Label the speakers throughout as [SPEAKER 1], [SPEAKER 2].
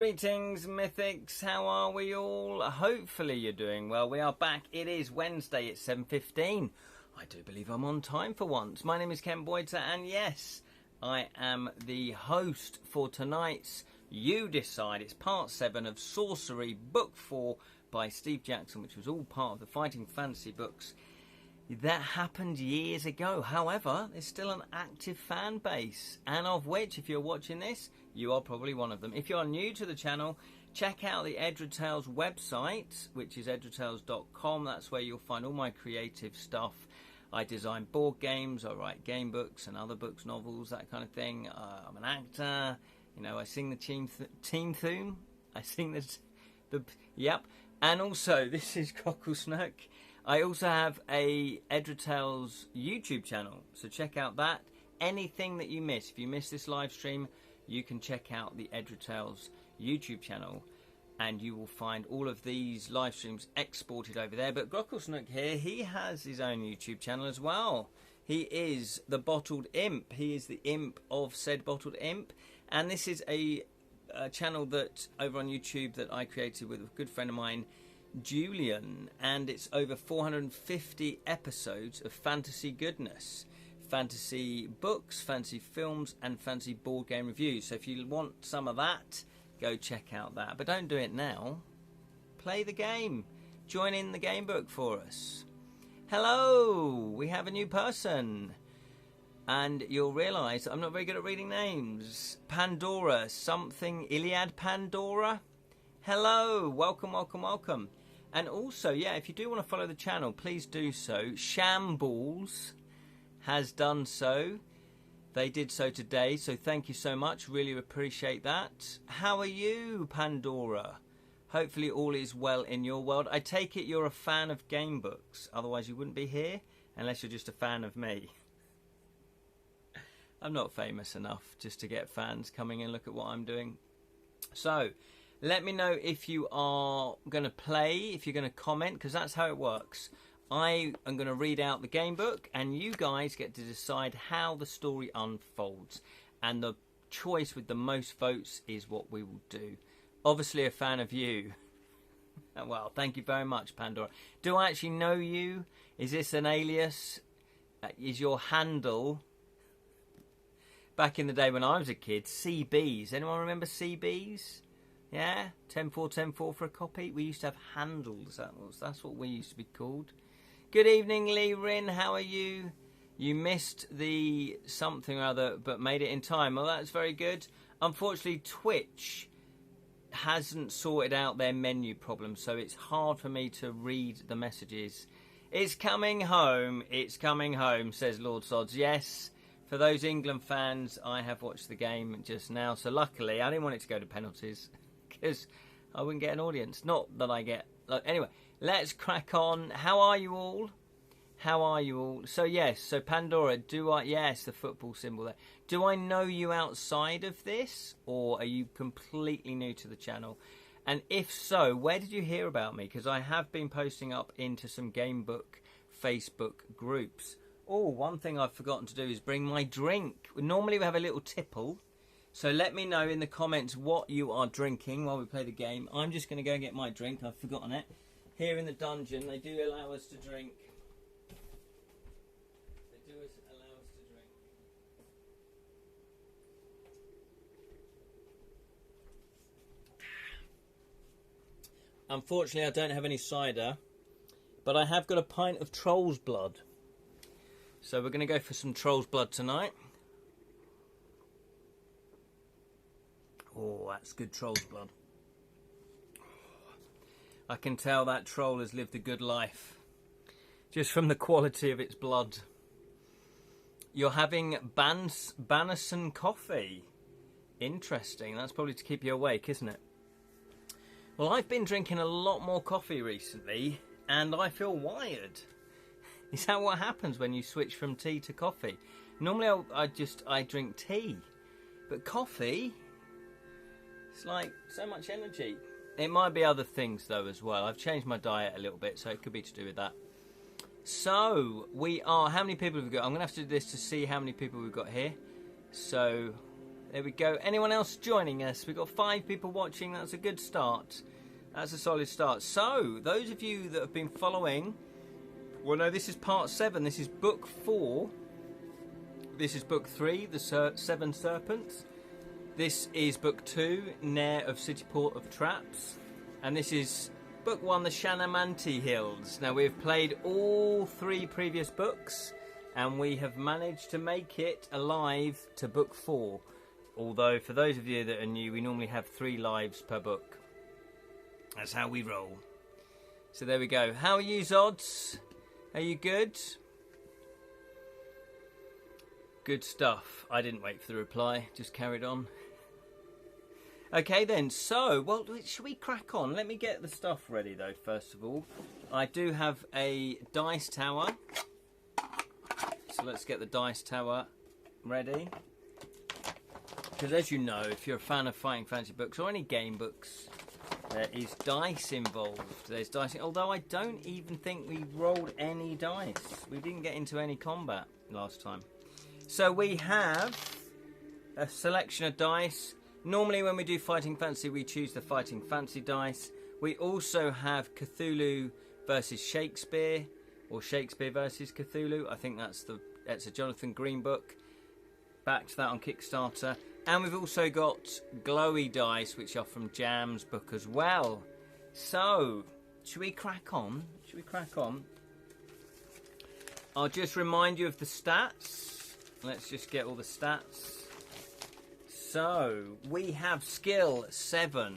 [SPEAKER 1] Greetings, Mythics. How are we all? Hopefully you're doing well. We are back. It is Wednesday at 7:15. I do believe I'm on time for once. My name is Ken Boydter, and yes, I am the host for tonight's You Decide. It's part 7 of Sorcery, book 4 by Steve Jackson, which was all part of the Fighting Fantasy books. That happened years ago. However, there's still an active fan base, and of which, if you're watching this, you are probably one of them. If you're new to the channel, check out the Edra Tales website, which is edratales.com. That's where you'll find all my creative stuff. I design board games, I write game books and other books, novels, that kind of thing. I'm an actor. You know, I sing the team theme. I sing yep. And also, this is Cockle I also have a Edra Tales YouTube channel, so check out that. Anything that you miss, if you miss this live stream, you can check out the Edra Tales YouTube channel, and you will find all of these live streams exported over there. But Grocklesnook here, he has his own YouTube channel as well. He is the Bottled Imp. He is the imp of said Bottled Imp, and this is a channel that over on YouTube that I created with a good friend of mine, Julian, and it's over 450 episodes of fantasy goodness, fantasy books, fantasy films, and fantasy board game reviews. So if you want some of that, go check out that. But don't do it now. Play the game. Join in the game book for us. Hello, we have a new person, and you'll realise I'm not very good at reading names. Pandora, something Iliad Pandora. Hello, welcome, welcome, welcome. And also, yeah, if you do want to follow the channel, please do so. Shambles has done so. They did so today, so thank you so much. Really appreciate that. How are you, Pandora? Hopefully all is well in your world. I take it you're a fan of game books. Otherwise you wouldn't be here, unless you're just a fan of me. I'm not famous enough just to get fans coming and look at what I'm doing. So, let me know if you are going to play, if you're going to comment, because that's how it works. I am going to read out the game book, and you guys get to decide how the story unfolds. And the choice with the most votes is what we will do. Obviously a fan of you. Well, thank you very much, Pandora. Do I actually know you? Is this an alias? Is your handle... Back in the day when I was a kid, CBs. Anyone remember CBs? Yeah, 10-4 for a copy. We used to have handles. That's what we used to be called. Good evening, Lee Rin. How are you? You missed the something or other, but made it in time. Well, that's very good. Unfortunately, Twitch hasn't sorted out their menu problem, so it's hard for me to read the messages. It's coming home. It's coming home, says Lord Sods. Yes, for those England fans, I have watched the game just now. So luckily, I didn't want it to go to penalties, because I wouldn't get an audience. Not that I get... Anyway, let's crack on. How are you all? How are you all? So yes, so Pandora, yes, the football symbol there. Do I know you outside of this? Or are you completely new to the channel? And if so, where did you hear about me? Because I have been posting up into some Gamebook Facebook groups. Oh, one thing I've forgotten to do is bring my drink. Normally we have a little tipple. So let me know in the comments what you are drinking while we play the game. I'm just going to go and get my drink. I've forgotten it. Here in the dungeon, they do allow us to drink. They do allow us to drink. Unfortunately, I don't have any cider, but I have got a pint of troll's blood. So we're going to go for some troll's blood tonight. Oh, that's good troll's blood. I can tell that troll has lived a good life, just from the quality of its blood. You're having Bannerson coffee. Interesting. That's probably to keep you awake, isn't it? Well, I've been drinking a lot more coffee recently, and I feel wired. Is that what happens when you switch from tea to coffee? Normally I drink tea, but coffee... It's like so much energy. It might be other things though as well. I've changed my diet a little bit, so it could be to do with that. So we are... How many people have we got? I'm going to have to do this to see how many people we've got here. So There we go. Anyone else joining us? We've got 5 people watching. That's a good start. That's a solid start. So, those of you that have been following, well, no, this is part 7. This is book 4. This is book 3, the 7 serpents. This is book 2, Nair of Cityport of Traps. And this is book 1, the Shanamanti Hills. Now, we've played all 3 previous books, and we have managed to make it alive to book 4. Although, for those of you that are new, we normally have 3 lives per book. That's how we roll. So there we go. How are you, Zods? Are you good? Good stuff. I didn't wait for the reply. Just carried on. Okay then. So, well, should we crack on? Let me get the stuff ready, though, first of all. I do have a dice tower. So let's get the dice tower ready. Because as you know, if you're a fan of Fighting Fantasy books or any game books, there is dice involved. There's dice, although I don't even think we rolled any dice. We didn't get into any combat last time. So we have a selection of dice. Normally when we do Fighting Fantasy, we choose the Fighting Fantasy dice. We also have Cthulhu versus Shakespeare, or Shakespeare versus Cthulhu. I think that's a Jonathan Green book. Backed that on Kickstarter. And we've also got glowy dice, which are from Jam's book as well. So, should we crack on? Should we crack on? I'll just remind you of the stats. Let's just get all the stats. So, we have skill 7.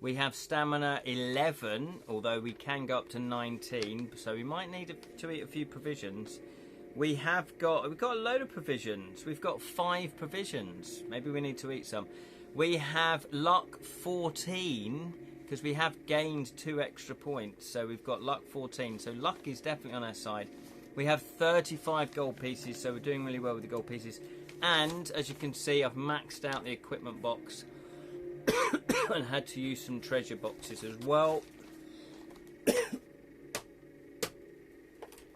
[SPEAKER 1] We have stamina 11, although we can go up to 19. So we might need to eat a few provisions. We've got a load of provisions. We've got 5 provisions. Maybe we need to eat some. We have luck 14 because we have gained 2 extra points. So we've got luck 14. So luck is definitely on our side. We have 35 gold pieces, so we're doing really well with the gold pieces. And as you can see, I've maxed out the equipment box and had to use some treasure boxes as well.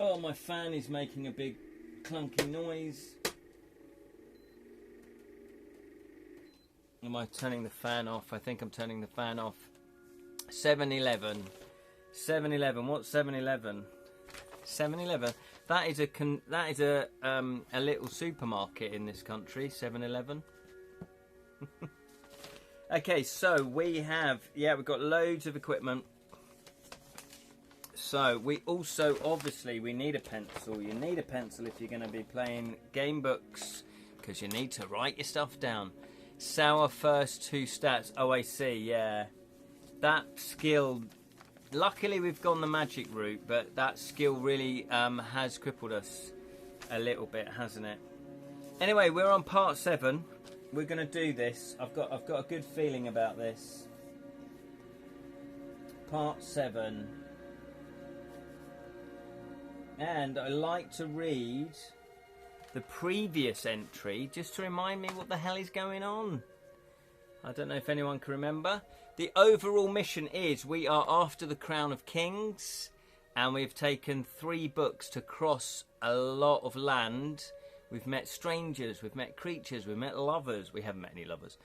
[SPEAKER 1] Oh, my fan is making a big clunky noise. Am I turning the fan off? I think I'm turning the fan off. 7-Eleven. 7-Eleven. What's 7-Eleven? 7-Eleven. That is a little supermarket in this country. 7-Eleven. Okay, so we've got loads of equipment. So, we also, obviously, we need a pencil. You need a pencil if you're going to be playing game books, because you need to write your stuff down. Sour first 2 stats. Oh, I see, yeah. That skill, luckily we've gone the magic route, but that skill really has crippled us a little bit, hasn't it? Anyway, we're on part 7. We're going to do this. I've got a good feeling about this. Part 7. And I like to read the previous entry just to remind me what the hell is going on. I don't know if anyone can remember. The overall mission is we are after the Crown of Kings, and we've taken 3 books to cross a lot of land. We've met strangers, we've met creatures, we've met lovers. We haven't met any lovers.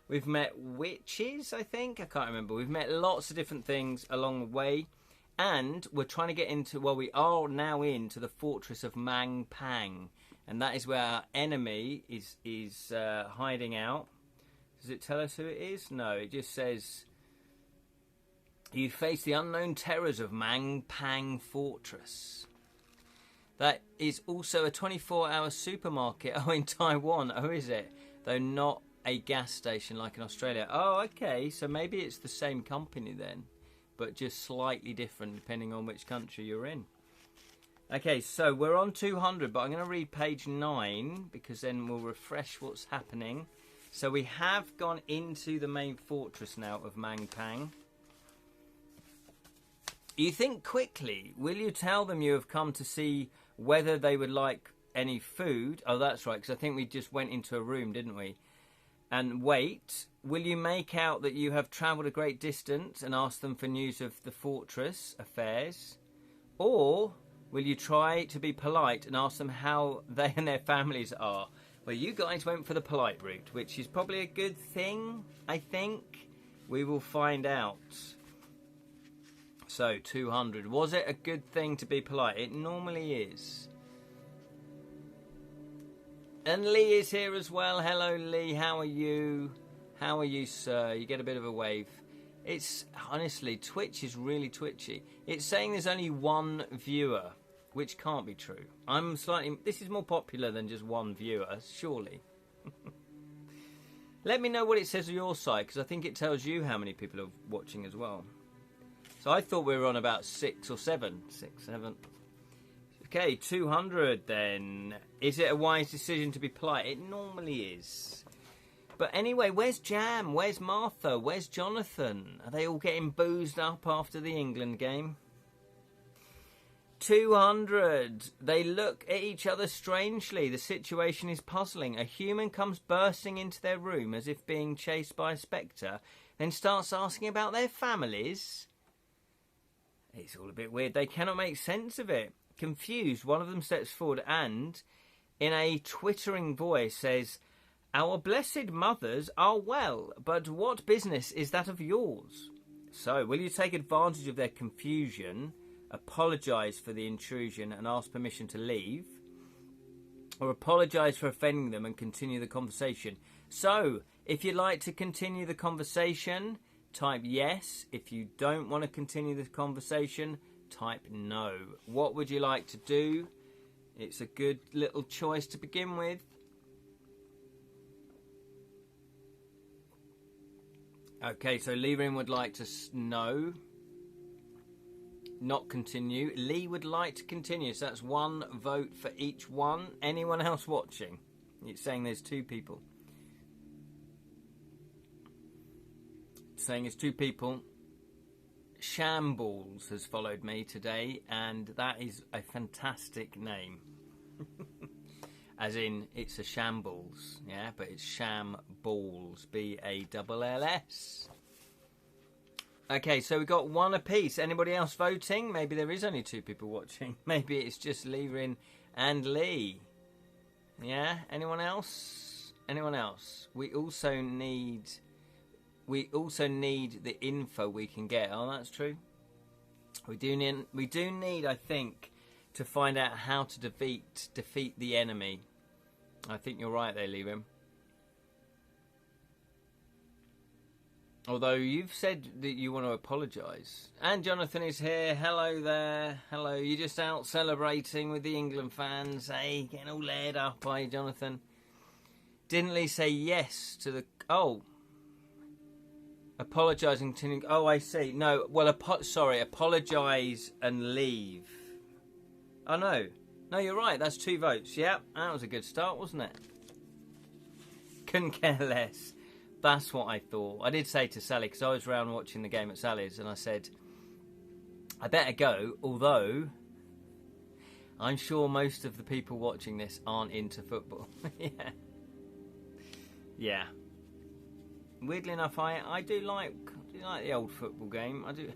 [SPEAKER 1] We've met witches, I think. I can't remember. We've met lots of different things along the way. And we're trying to get into, well, we are now into the fortress of Mampang. And that is where our enemy is hiding out. Does it tell us who it is? No, it just says, you face the unknown terrors of Mampang Fortress. That is also a 24-hour supermarket. Oh, in Taiwan. Oh, is it? Though not a gas station like in Australia. Oh, okay. So maybe it's the same company then, but just slightly different depending on which country you're in. Okay, so we're on 200, but I'm going to read page 9 because then we'll refresh what's happening. So we have gone into the main fortress now of Mampang. You think quickly. Will you tell them you have come to see whether they would like any food? Oh, that's right, because I think we just went into a room, didn't we? And wait. Will you make out that you have travelled a great distance and ask them for news of the fortress affairs? Or will you try to be polite and ask them how they and their families are? Well, you guys went for the polite route, which is probably a good thing, I think. We will find out. So, 200. Was it a good thing to be polite? It normally is. And Lee is here as well. Hello, Lee. How are you? How are you, sir? You get a bit of a wave. It's, honestly, Twitch is really twitchy. It's saying there's only one viewer, which can't be true. This is more popular than just one viewer, surely. Let me know what it says on your side, because I think it tells you how many people are watching as well. So I thought we were on about 6 or 7. 6, 7. Okay, 200 then. Is it a wise decision to be polite? It normally is. But anyway, where's Jam? Where's Martha? Where's Jonathan? Are they all getting boozed up after the England game? 200. They look at each other strangely. The situation is puzzling. A human comes bursting into their room as if being chased by a spectre, then starts asking about their families. It's all a bit weird. They cannot make sense of it. Confused, one of them steps forward and, in a twittering voice, says, "Our blessed mothers are well, but what business is that of yours?" So, will you take advantage of their confusion, apologise for the intrusion and ask permission to leave, or apologise for offending them and continue the conversation? So, if you'd like to continue the conversation, type yes. If you don't want to continue the conversation, type no. What would you like to do? It's a good little choice to begin with. Okay, so Leerin would like to no. Not continue. Lee would like to continue, so that's one vote for each one. Anyone else watching? It's saying there's 2 people. It's saying it's 2 people. Shambles has followed me today, and that is a fantastic name. As in, it's a shambles, yeah, but it's Shamballs, B-A-L-L-S. Okay, so we got 1 apiece. Anybody else voting? Maybe there is only 2 people watching. Maybe it's just Leerin and Lee. Yeah, anyone else? Anyone else? We also need the info we can get. Oh, that's true. We do need, I think, to find out how to defeat the enemy. I think you're right there, Liam. Although you've said that you want to apologise. And Jonathan is here. Hello there. Hello. You're just out celebrating with the England fans. Hey, getting all laid up, are you, Jonathan? Didn't Lee say yes to the... Oh. Apologise and continue... Oh, I see. No, well, sorry. Apologise and leave. Oh, no. No, you're right. That's 2 votes. Yep, that was a good start, wasn't it? Couldn't care less. That's what I thought. I did say to Sally, because I was around watching the game at Sally's, and I said, I better go, although I'm sure most of the people watching this aren't into football. Yeah. Yeah. Weirdly enough, I do like the old football game. I do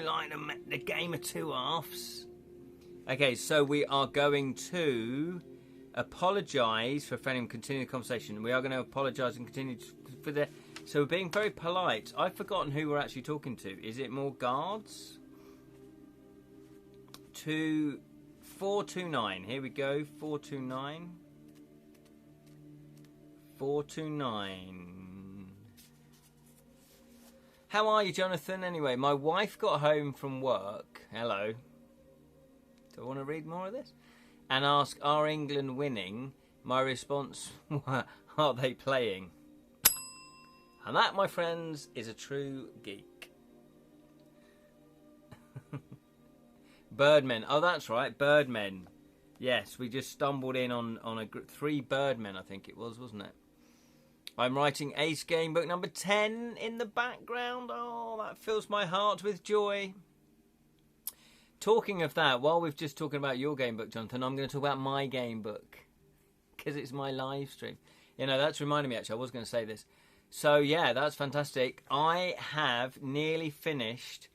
[SPEAKER 1] like the game of 2 halves. Okay, so we are going to apologise for offending and continue the conversation. We are going to apologise and continue for the... So we're being very polite. I've forgotten who we're actually talking to. Is it more guards? 429. Here we go. 429. 429. How are you, Jonathan? Anyway, my wife got home from work. Hello. Do I want to read more of this? And ask, are England winning? My response, are they playing? And that, my friends, is a true geek. Birdmen. Oh, that's right, Birdmen. Yes, we just stumbled in on 3 Birdmen, I think it was, wasn't it? I'm writing Ace Gamebook number 10 in the background. Oh, that fills my heart with joy. Talking of that, while we've just talking about your game book, Jonathan, I'm going to talk about my game book because it's my live stream. You know, that's reminding me, actually, I was going to say this. So, yeah, that's fantastic. I have nearly finished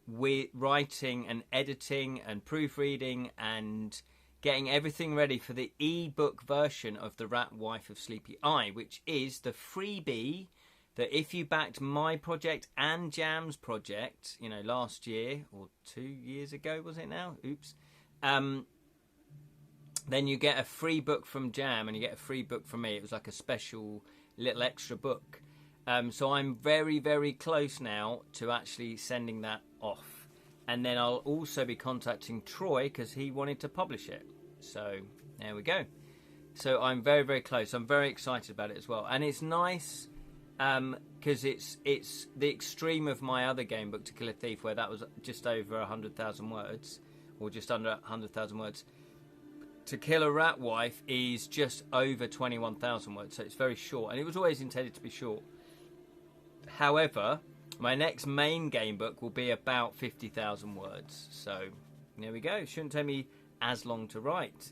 [SPEAKER 1] with writing and editing and proofreading and getting everything ready for the e-book version of The Rat Wife of Sleepy Eye, which is the freebie that if you backed my project and Jam's project, you know, last year or 2 years ago, was it now? Oops. Then you get a free book from Jam and you get a free book from me. It was like a special little extra book. So I'm very, very close now to actually sending that off. And then I'll also be contacting Troy because he wanted to publish it. So there we go. So I'm very, very close. I'm very excited about it as well. And it's nice because it's the extreme of my other game book, To Kill a Thief, where that was just over 100,000 words, or just under 100,000 words. To Kill a Rat Wife is just over 21,000 words, so it's very short, and it was always intended to be short. However, my next main game book will be about 50,000 words, so there we go. It shouldn't take me as long to write.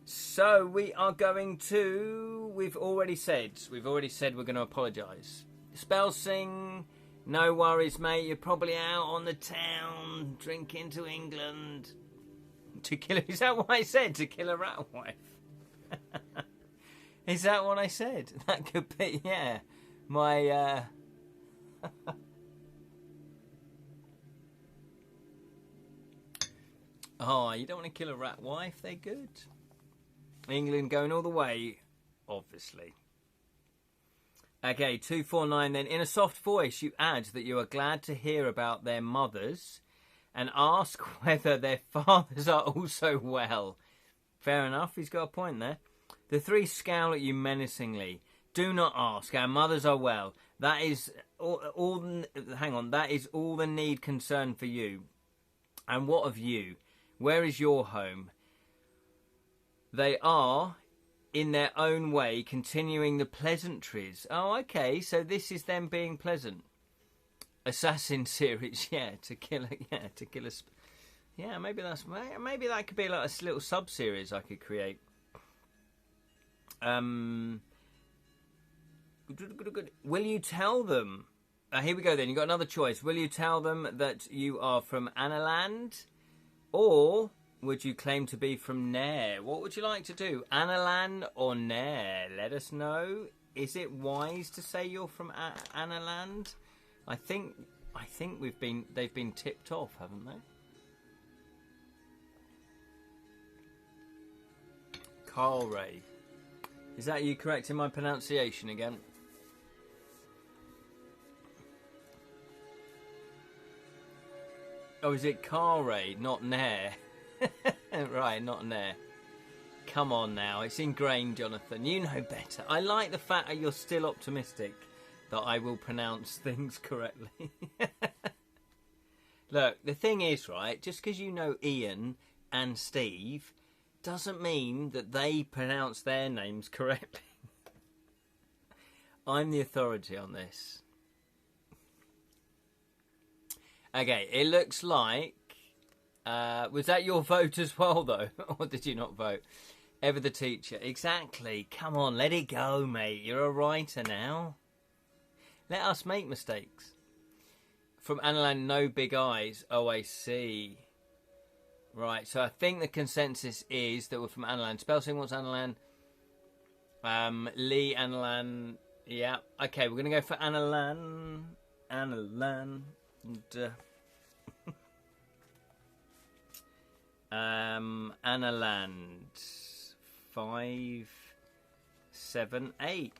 [SPEAKER 1] So we are going to... We've already said we're going to apologise. Spellsing, no worries, mate. You're probably out on the town drinking to England. To kill... Is that what I said? To kill a rat wife? Is that what I said? That could be, yeah. My... Oh, you don't want to kill a rat wife? They're good. England going all the way, obviously. Okay, 249 then. In a soft voice, you add that you are glad to hear about their mothers and ask whether their fathers are also well. Fair enough, he's got a point there. The three scowl at you menacingly. Do not ask, our mothers are well. That is that is all the need concern for you. And what of you? Where is your home? They are, in their own way, continuing the pleasantries. Oh, okay, so this is them being pleasant. Assassin series, yeah, maybe that could be like a little sub-series I could create. Will you tell them? Here we go then, you got another choice. Will you tell them that you are from Analand? Or would you claim to be from Nair? What would you like to do? Analand or Nair? Let us know. Is it wise to say you're from Analand? I think they've been tipped off, haven't they? Carl Ray. Is that you correcting my pronunciation again? Oh, is it Carl Ray, not Nair? Right, not Nair. Come on now, it's ingrained, Jonathan. You know better. I like the fact that you're still optimistic that I will pronounce things correctly. Look, the thing is, right, just because you know Ian and Steve doesn't mean that they pronounce their names correctly. I'm the authority on this. Okay, it looks like... was that your vote as well, though? Or did you not vote? Ever the teacher. Exactly. Come on, let it go, mate. You're a writer now. Let us make mistakes. From Analand, no big eyes. Oh, I see. Right, so I think the consensus is that we're from Analand. Spellsing, what's Analand? Lee, Analand. Yeah. Okay, we're going to go for Analand. Analand. Analand 5, 7, 8.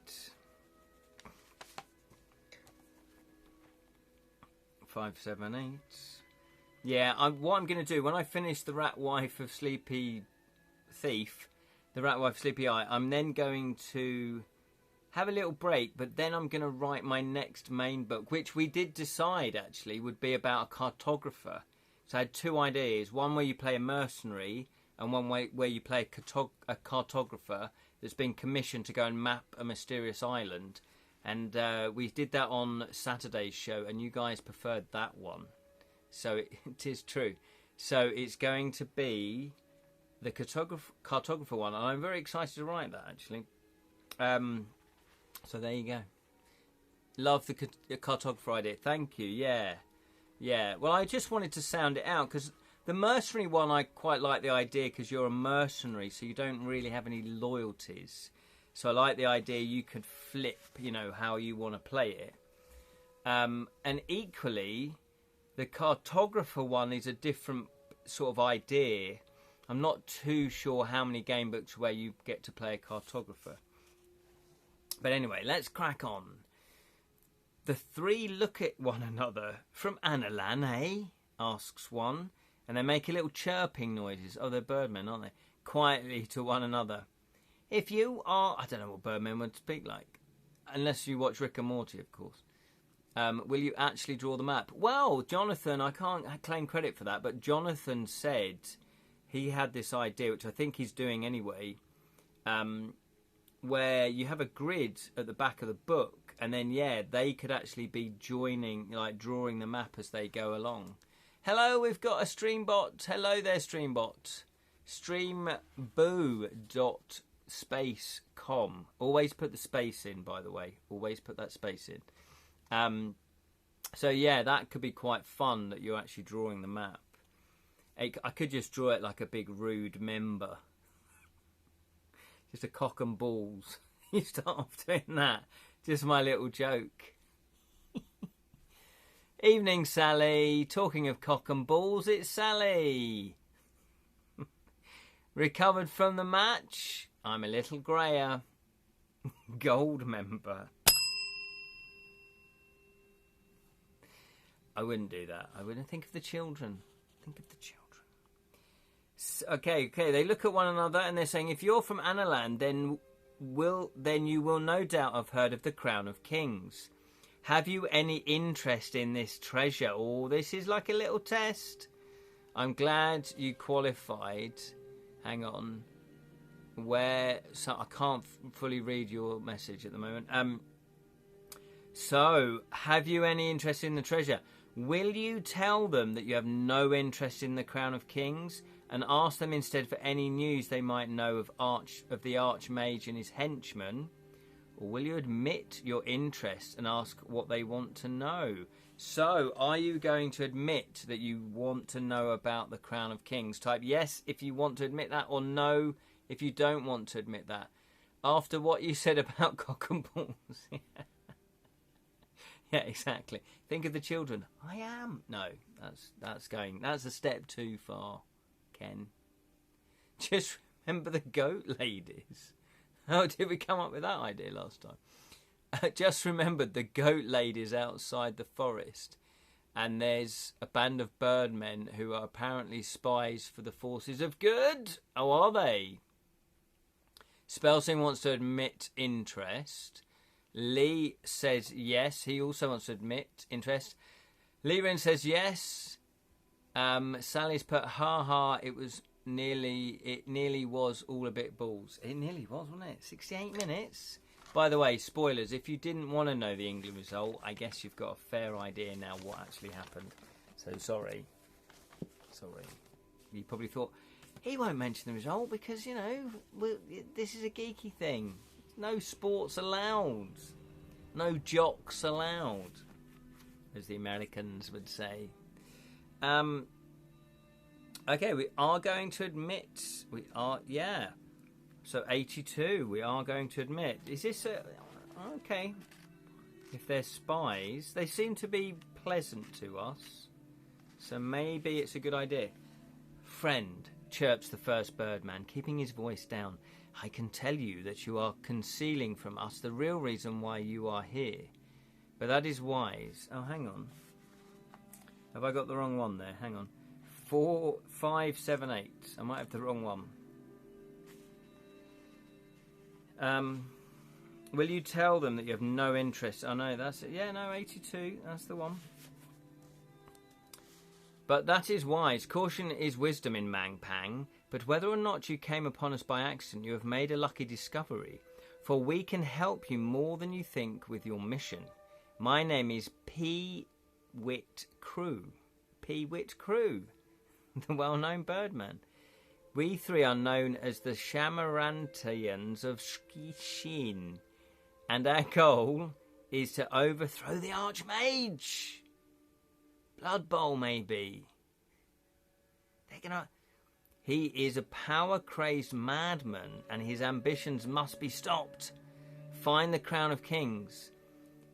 [SPEAKER 1] 5, 7, 8. Yeah, what I'm going to do when I finish the Rat Wife of Sleepy Thief, the Rat Wife of Sleepy Eye, I'm then going to have a little break, but then I'm going to write my next main book, which we did decide actually would be about a cartographer. So I had two ideas, one where you play a mercenary and one where you play a cartographer that's been commissioned to go and map a mysterious island. And we did that on Saturday's show and you guys preferred that one. So it is true. So it's going to be the cartographer one, and I'm very excited to write that actually. So there you go. Love the cartographer idea. Thank you. Yeah. Well, I just wanted to sound it out because The mercenary one, I quite like the idea because you're a mercenary, so you don't really have any loyalties. So I like the idea you could flip, you know, how you want to play it. And equally, the cartographer one is a different sort of idea. I'm not too sure how many game books where you get to play a cartographer. But anyway, let's crack on. The three look at one another. From Analan, eh? Asks one. And they make a little chirping noises. Oh, they're birdmen, aren't they? Quietly to one another. If you are... I don't know what birdmen would speak like. Unless you watch Rick and Morty, of course. Will you actually draw the map? Well, Jonathan, I can't claim credit for that, but Jonathan said he had this idea, which I think he's doing anyway, where you have a grid at the back of the book, and then, yeah, they could actually be joining, like drawing the map as they go along. Hello, we've got a Streambot. Hello there, Streambot. Streamboo.spacecom. Always put the space in, by the way. Always put that space in. So yeah, that could be quite fun that you're actually drawing the map. I could just draw it like a big rude member. Just a cock and balls. You start off doing that. Just my little joke. Evening, Sally. Talking of cock and balls, it's Sally. Recovered from the match. I'm a little greyer. Gold member. I wouldn't do that. I wouldn't think of the children. Think of the children. Okay. They look at one another and they're saying, if you're from Analan, then you will no doubt have heard of the Crown of Kings. Have you any interest in this treasure? Oh, this is like a little test. I'm glad you qualified. Hang on. So I can't fully read your message at the moment. So, have you any interest in the treasure? Will you tell them that you have no interest in the Crown of Kings and ask them instead for any news they might know of the Archmage and his henchmen? Or will you admit your interest and ask what they want to know? So, are you going to admit that you want to know about the Crown of Kings? Type yes if you want to admit that, or no if you don't want to admit that. After what you said about cock and balls. Yeah, exactly. Think of the children. I am. No, that's a step too far, Ken. Just remember the goat ladies. How did we come up with that idea last time? Just remembered the goat ladies outside the forest, and there's a band of birdmen who are apparently spies for the forces of good. Oh, are they? Spelsing wants to admit interest. Lee says yes. He also wants to admit interest. Leerin says yes. Sally's put ha ha. It nearly was all a bit balls. It nearly was, wasn't it? 68 minutes. By the way, spoilers. If you didn't want to know the England result, I guess you've got a fair idea now what actually happened. So sorry. You probably thought he won't mention the result because, you know, this is a geeky thing. No sports allowed. No jocks allowed, as the Americans would say. Okay, we are going to admit. Yeah. So 82, we are going to admit. Is this okay? If they're spies, they seem to be pleasant to us. So maybe it's a good idea. Friend, chirps the first birdman, keeping his voice down. I can tell you that you are concealing from us the real reason why you are here. But that is wise. Oh, hang on. Have I got the wrong one there? Hang on. 4, 5, 7, 8. I might have the wrong one. Will you tell them that you have no interest? Oh, no, that's it. Yeah, no, 82. That's the one. But that is wise. Caution is wisdom in Mampang. But whether or not you came upon us by accident, you have made a lucky discovery. For we can help you more than you think with your mission. My name is P-Wit Crew. P-Wit Crew. The well-known birdman. We three are known as the Shamarantians of Shkishin. And our goal is to overthrow the Archmage. Blood Bowl, maybe. They're gonna... He is a power-crazed madman, and his ambitions must be stopped. Find the crown of kings.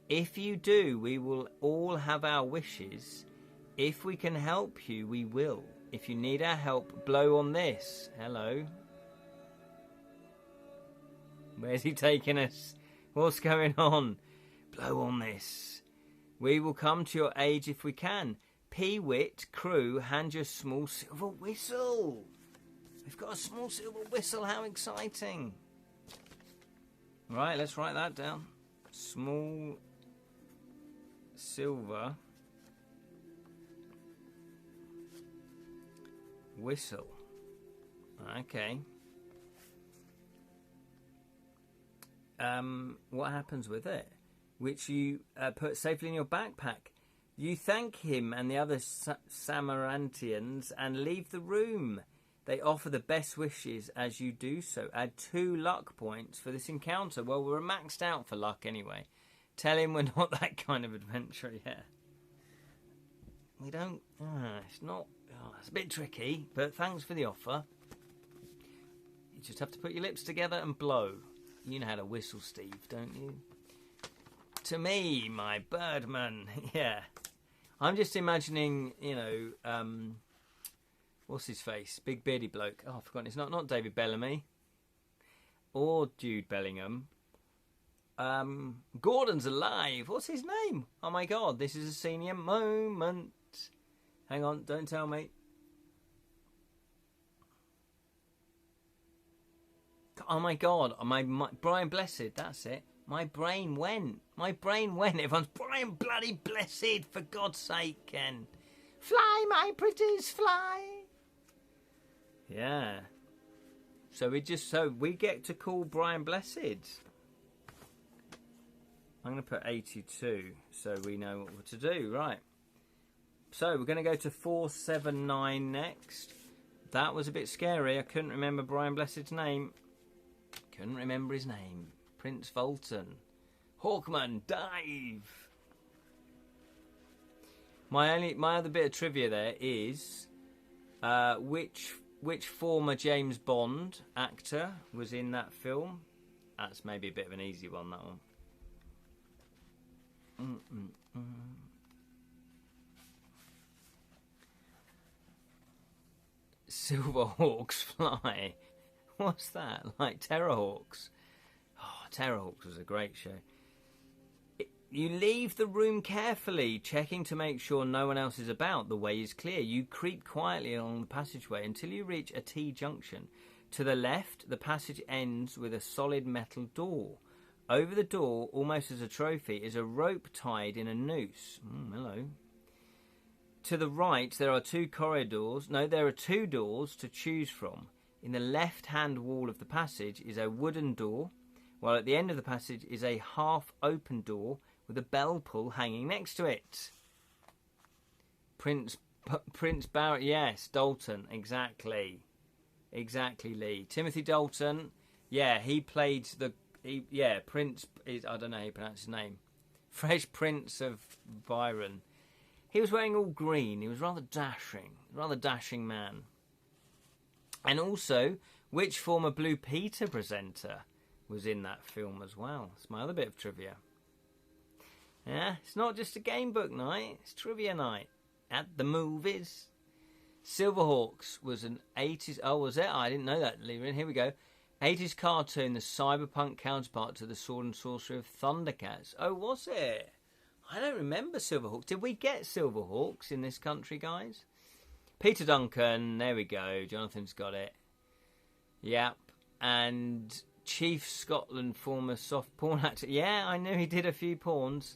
[SPEAKER 1] If you do, we will all have our wishes. If we can help you, we will. If you need our help, blow on this. Hello. Where's he taking us? What's going on? Blow on this. We will come to your aid if we can. Peewit, crew, hand your small silver whistle. We've got a small silver whistle. How exciting. Right, let's write that down. Small silver whistle. Okay. What happens with it? Which you put safely in your backpack. You thank him and the other Samarantians and leave the room. They offer the best wishes as you do so. Add 2 luck points for this encounter. Well, we're maxed out for luck anyway. Tell him we're not that kind of adventurer yet. We don't... it's not... it's a bit tricky, but thanks for the offer. You just have to put your lips together and blow. You know how to whistle, Steve, don't you? To me, my birdman. Yeah. I'm just imagining, you know, what's his face? Big beardy bloke. Oh, I've forgotten. It's not David Bellamy. Or Jude Bellingham. Gordon's alive. What's his name? Oh, my God. This is a senior moment. Hang on. Don't tell me. Oh, my God. My Brian Blessed. That's it. My brain went. My brain went. Everyone's Brian bloody Blessed, for God's sake, Ken. Fly, my pretties, fly. Yeah. So we get to call Brian Blessed. I'm going to put 82 so we know what to do. Right. So we're going to go to 479 next. That was a bit scary. I couldn't remember Brian Blessed's name. Couldn't remember his name. Prince Fulton. Hawkman, dive! My other bit of trivia there is which former James Bond actor was in that film? That's maybe a bit of an easy one, that one. Silverhawks fly. What's that? Like Terrorhawks? Oh, Terrorhawks was a great show. You leave the room carefully, checking to make sure no one else is about. The way is clear. You creep quietly along the passageway until you reach a T-junction. To the left, the passage ends with a solid metal door. Over the door, almost as a trophy, is a rope tied in a noose. Hello. To the right, there are 2 corridors. No, there are 2 doors to choose from. In the left-hand wall of the passage is a wooden door, while at the end of the passage is a half-open door with a bell pull hanging next to it. Prince Barrett, yes, Dalton, exactly, Lee. Timothy Dalton, yeah, he played Prince. I don't know how you pronounce his name. Fresh Prince of Byron. He was wearing all green. He was rather dashing man. And also, which former Blue Peter presenter was in that film as well? It's my other bit of trivia. Yeah, it's not just a game book night, it's trivia night. At the movies. Silverhawks was an 80s... Oh, was it? I didn't know that, Lerin. Here we go. 80s cartoon, the cyberpunk counterpart to the sword and sorcery of Thundercats. Oh, was it? I don't remember Silverhawks. Did we get Silverhawks in this country, guys? Peter Duncan, there we go. Jonathan's got it. Yep. And Chief Scotland, former soft porn actor. Yeah, I knew he did a few porns.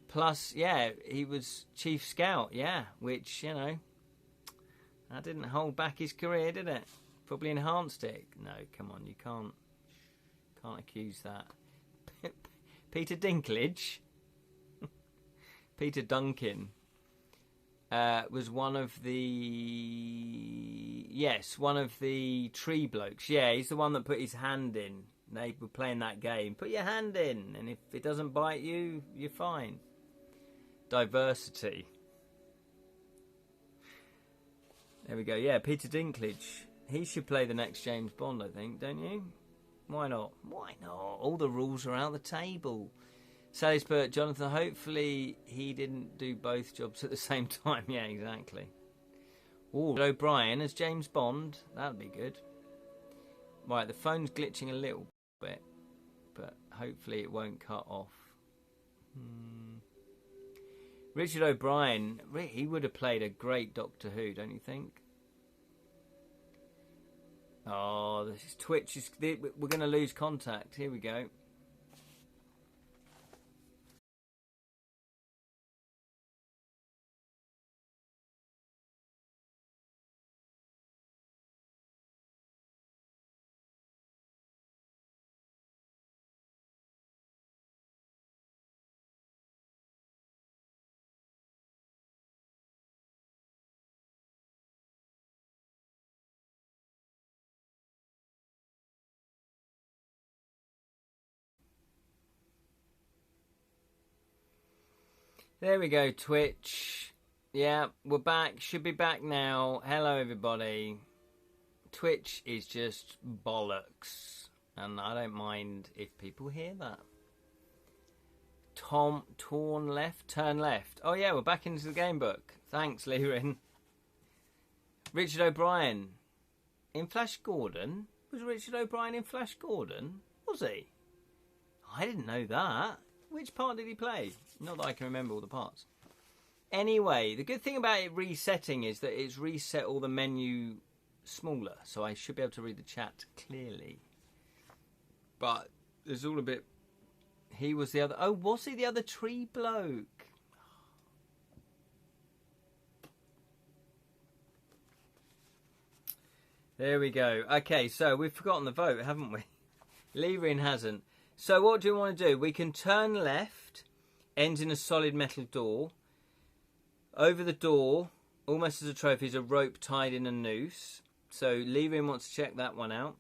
[SPEAKER 1] Plus, yeah, he was Chief Scout, yeah, which, you know, that didn't hold back his career, did it? Probably enhanced it. No, come on, you can't accuse that. Peter Dinklage, Peter Duncan, was one of the tree blokes. Yeah, he's the one that put his hand in. They were playing that game. Put your hand in, and if it doesn't bite you, you're fine. Diversity. There we go. Yeah, Peter Dinklage. He should play the next James Bond, I think, don't you? Why not? Why not? All the rules are out the table. Sally Spurt, Jonathan, hopefully he didn't do both jobs at the same time. Yeah, exactly. Oh, O'Brien as James Bond. That'd be good. Right, the phone's glitching a little bit, but hopefully it won't cut off. Richard O'Brien, he would have played a great Doctor Who, don't you think? Oh, this Twitch is... We're going to lose contact. Here we go. There we go, Twitch. Yeah, we're back. Should be back now. Hello, everybody. Twitch is just bollocks. And I don't mind if people hear that. Turn left. Oh, yeah, we're back into the game book. Thanks, Lirin. Richard O'Brien. In Flash Gordon? Was Richard O'Brien in Flash Gordon? Was he? I didn't know that. Which part did he play? Not that I can remember all the parts. Anyway, the good thing about it resetting is that it's reset all the menu smaller, so I should be able to read the chat clearly. But there's all a bit... He was the other... Oh, was he the other tree bloke? There we go. Okay, so we've forgotten the vote, haven't we? Leverin hasn't. So what do we want to do? We can turn left, ends in a solid metal door. Over the door, almost as a trophy, is a rope tied in a noose. So Leverin wants to check that one out.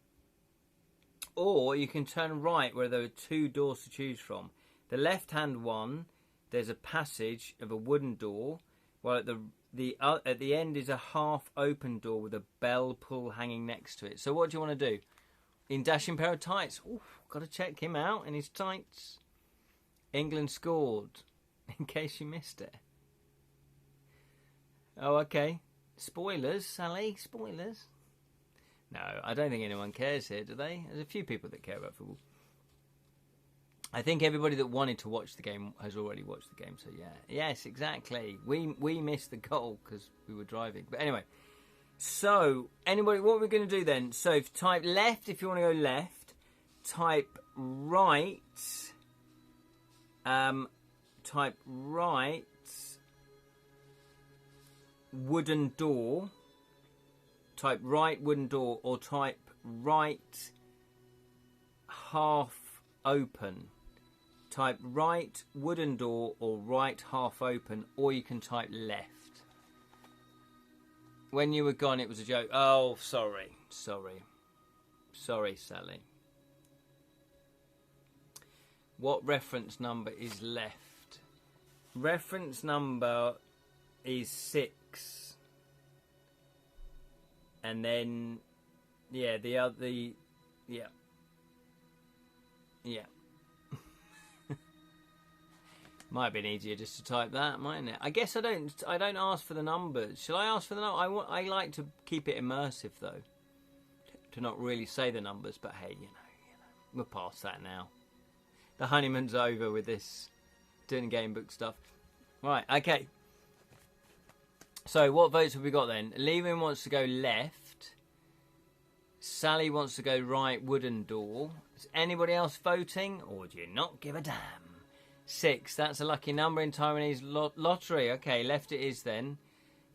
[SPEAKER 1] Or you can turn right where there are two doors to choose from. The left-hand one, there's a passage of a wooden door, while at the end is a half-open door with a bell pull hanging next to it. So what do you want to do? In dashing pair of tights. Ooh, got to check him out in his tights. England scored, in case you missed it. Oh, okay. Spoilers, Sally, spoilers. No, I don't think anyone cares here, do they? There's a few people that care about football. I think everybody that wanted to watch the game has already watched the game, so yeah. Yes, exactly. We missed the goal because we were driving. But anyway, so, anybody, what we're going to do then? So, if type left if you want to go left. Type right. Type right. Wooden door. Type right wooden door, or type right half open. Type right wooden door or right half open, or you can type left. When you were gone, it was a joke. Oh, sorry, Sally. What reference number is left? Reference number is 6. And then, yeah, yeah. Might have been easier just to type that, mightn't it? I guess I don't ask for the numbers. Shall I ask for the numbers? I like to keep it immersive, though. To not really say the numbers, but hey, you know, we're past that now. The honeymoon's over with this doing game book stuff. Right, okay. So, what votes have we got then? Levin wants to go left. Sally wants to go right wooden door. Is anybody else voting? Or do you not give a damn? 6, that's a lucky number in Taiwanese lottery. Okay, left it is then.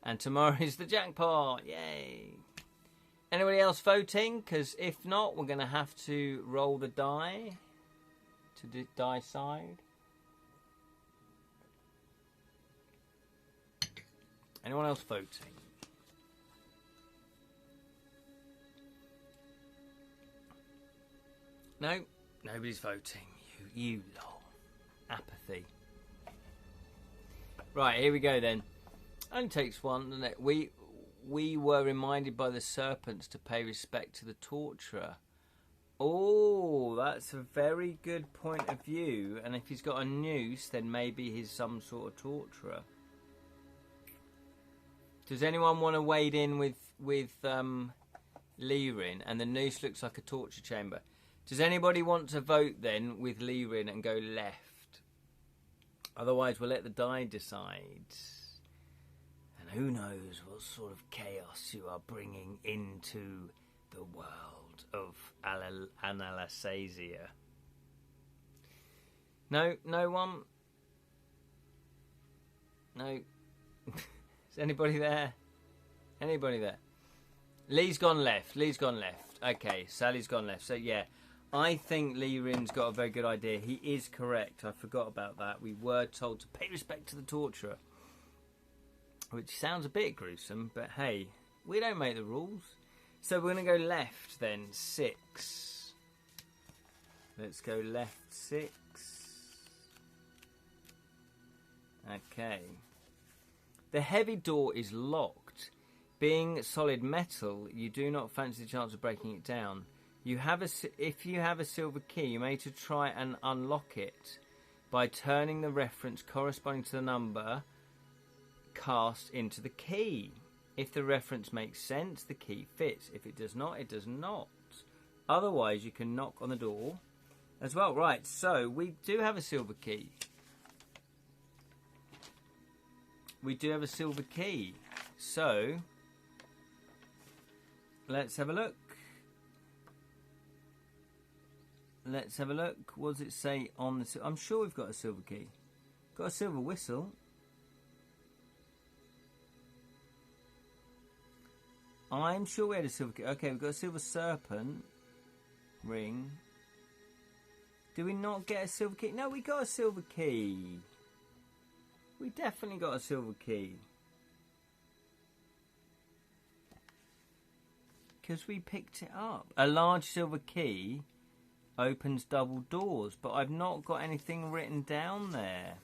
[SPEAKER 1] And tomorrow is the jackpot. Yay. Anybody else voting? Because if not, we're going to have to roll the die. To the die side. Anyone else voting? No, nobody's voting. You lot. Apathy. Right, here we go then. Only takes one, doesn't it? we were reminded by the serpents to pay respect to the torturer. Oh, that's a very good point of view. And if he's got a noose, then maybe he's some sort of torturer. Does anyone want to wade in with Lirin? And the noose looks like a torture chamber. Does anybody want to vote then with Lirin and go left? Otherwise, we'll let the die decide. And who knows what sort of chaos you are bringing into the world of Analysasia. No one? No. Is anybody there? Anybody there? Lee's gone left. Okay, Sally's gone left. So yeah, I think Lirin's got a very good idea. He is correct. I forgot about that. We were told to pay respect to the torturer. Which sounds a bit gruesome, but hey, we don't make the rules. So we're going to go left then, 6. Let's go left 6. Okay. The heavy door is locked. Being solid metal, you do not fancy the chance of breaking it down. If you have a silver key, you may to try and unlock it by turning the reference corresponding to the number cast into the key. If the reference makes sense, the key fits. If it does not, it does not. Otherwise, you can knock on the door as well. Right, so we do have a silver key. We do have a silver key. So, let's have a look. Let's have a look. What does it say on the... I'm sure we've got a silver key. Got a silver whistle. I'm sure we had a silver key. Okay, we've got a silver serpent ring. Do we not get a silver key? No, we got a silver key. We definitely got a silver key. Because we picked it up. A large silver key opens double doors, but I've not got anything written down there.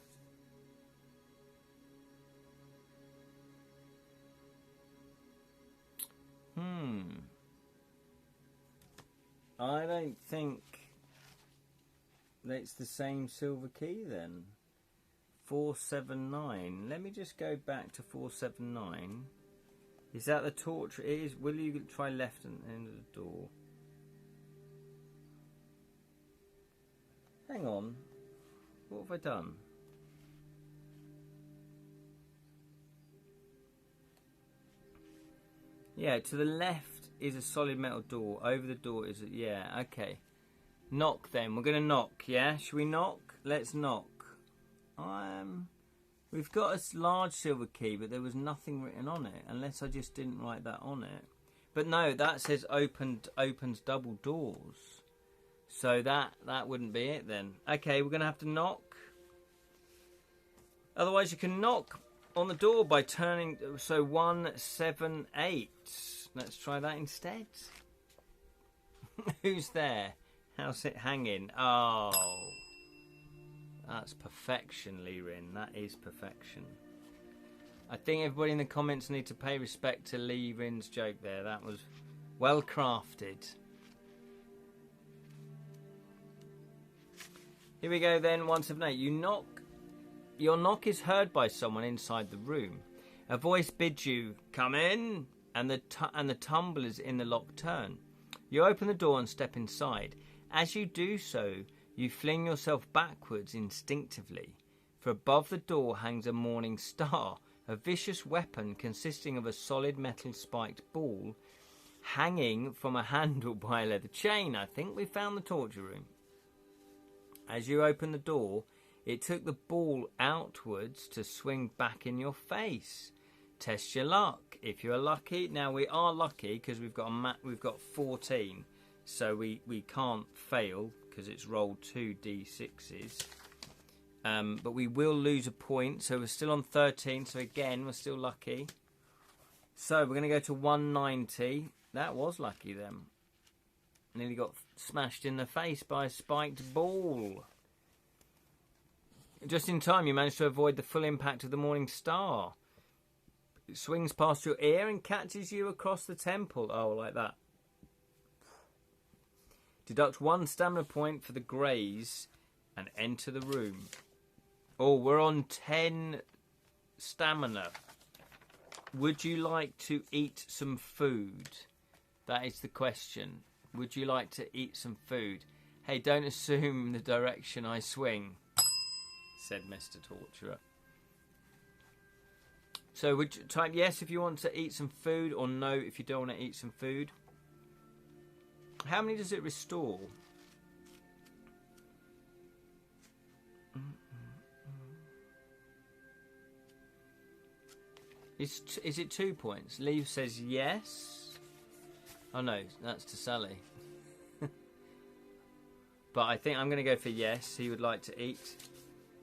[SPEAKER 1] I don't think that's the same silver key then. 479. Let me just go back to 479. Is that the torture? It is. Will you try left and end of the door? Hang on. What have I done? Yeah, to the left is a solid metal door. Over the door is a... Yeah, okay. Knock then. We're going to knock, yeah? Should we knock? Let's knock. We've got a large silver key, but there was nothing written on it, unless I just didn't write that on it. But no, that says opens double doors. So that wouldn't be it then. Okay, we're going to have to knock. Otherwise, you can knock on the door by turning... So 178. Let's try that instead. Who's there? How's it hanging? Oh... That's perfection, Lirin. That is perfection. I think everybody in the comments need to pay respect to Lirin's joke there. That was well crafted. Here we go then, 178. You knock. Your knock is heard by someone inside the room. A voice bids you, come in, and the tumblers in the lock turn. You open the door and step inside. As you do so, you fling yourself backwards instinctively, for above the door hangs a morning star, a vicious weapon consisting of a solid metal spiked ball hanging from a handle by a leather chain. I think we found the torture room. As you open the door, it took the ball outwards to swing back in your face. Test your luck. If you're lucky, now we are lucky because we've got 14, so we can't fail because it's rolled 2 d6s. But we will lose a point, so we're still on 13. So again, we're still lucky. So we're going to go to 190. That was lucky then. Nearly got smashed in the face by a spiked ball. Just in time, you managed to avoid the full impact of the morning star. It swings past your ear and catches you across the temple. Oh, like that. Deduct 1 stamina point for the graze and enter the room. Oh, we're on 10 stamina. Would you like to eat some food? That is the question. Would you like to eat some food? Hey, don't assume the direction I swing, said Mr. Torturer. So would you type yes if you want to eat some food, or no if you don't want to eat some food? How many does it restore? Is it 2 points? Lee says yes. Oh no, that's to Sally. But I think I'm going to go for yes. He would like to eat.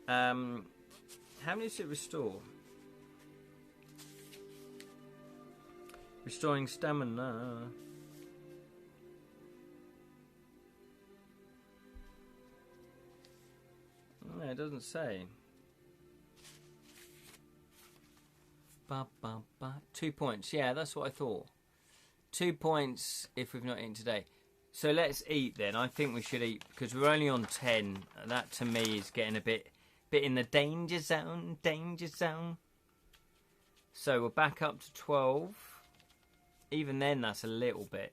[SPEAKER 1] How many does it restore? Restoring stamina. No, it doesn't say. 2 points. Yeah, that's what I thought. 2 points if we've not eaten today. So let's eat then. I think we should eat because we're only on 10. That to me is getting a bit in the danger zone. Danger zone. So we're back up to 12. Even then, that's a little bit,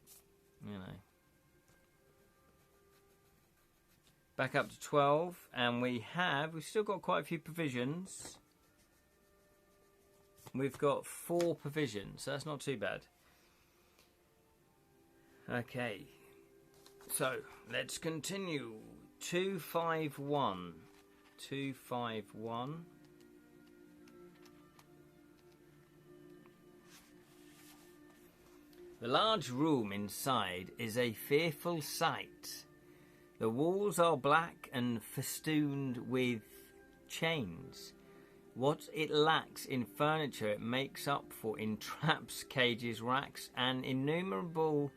[SPEAKER 1] you know. Back up to 12, and we've still got quite a few provisions. We've got 4 provisions, so that's not too bad. Okay, so let's continue. 251. 251. The large room inside is a fearful sight. The walls are black and festooned with chains. What it lacks in furniture it makes up for in traps, cages, racks, and innumerable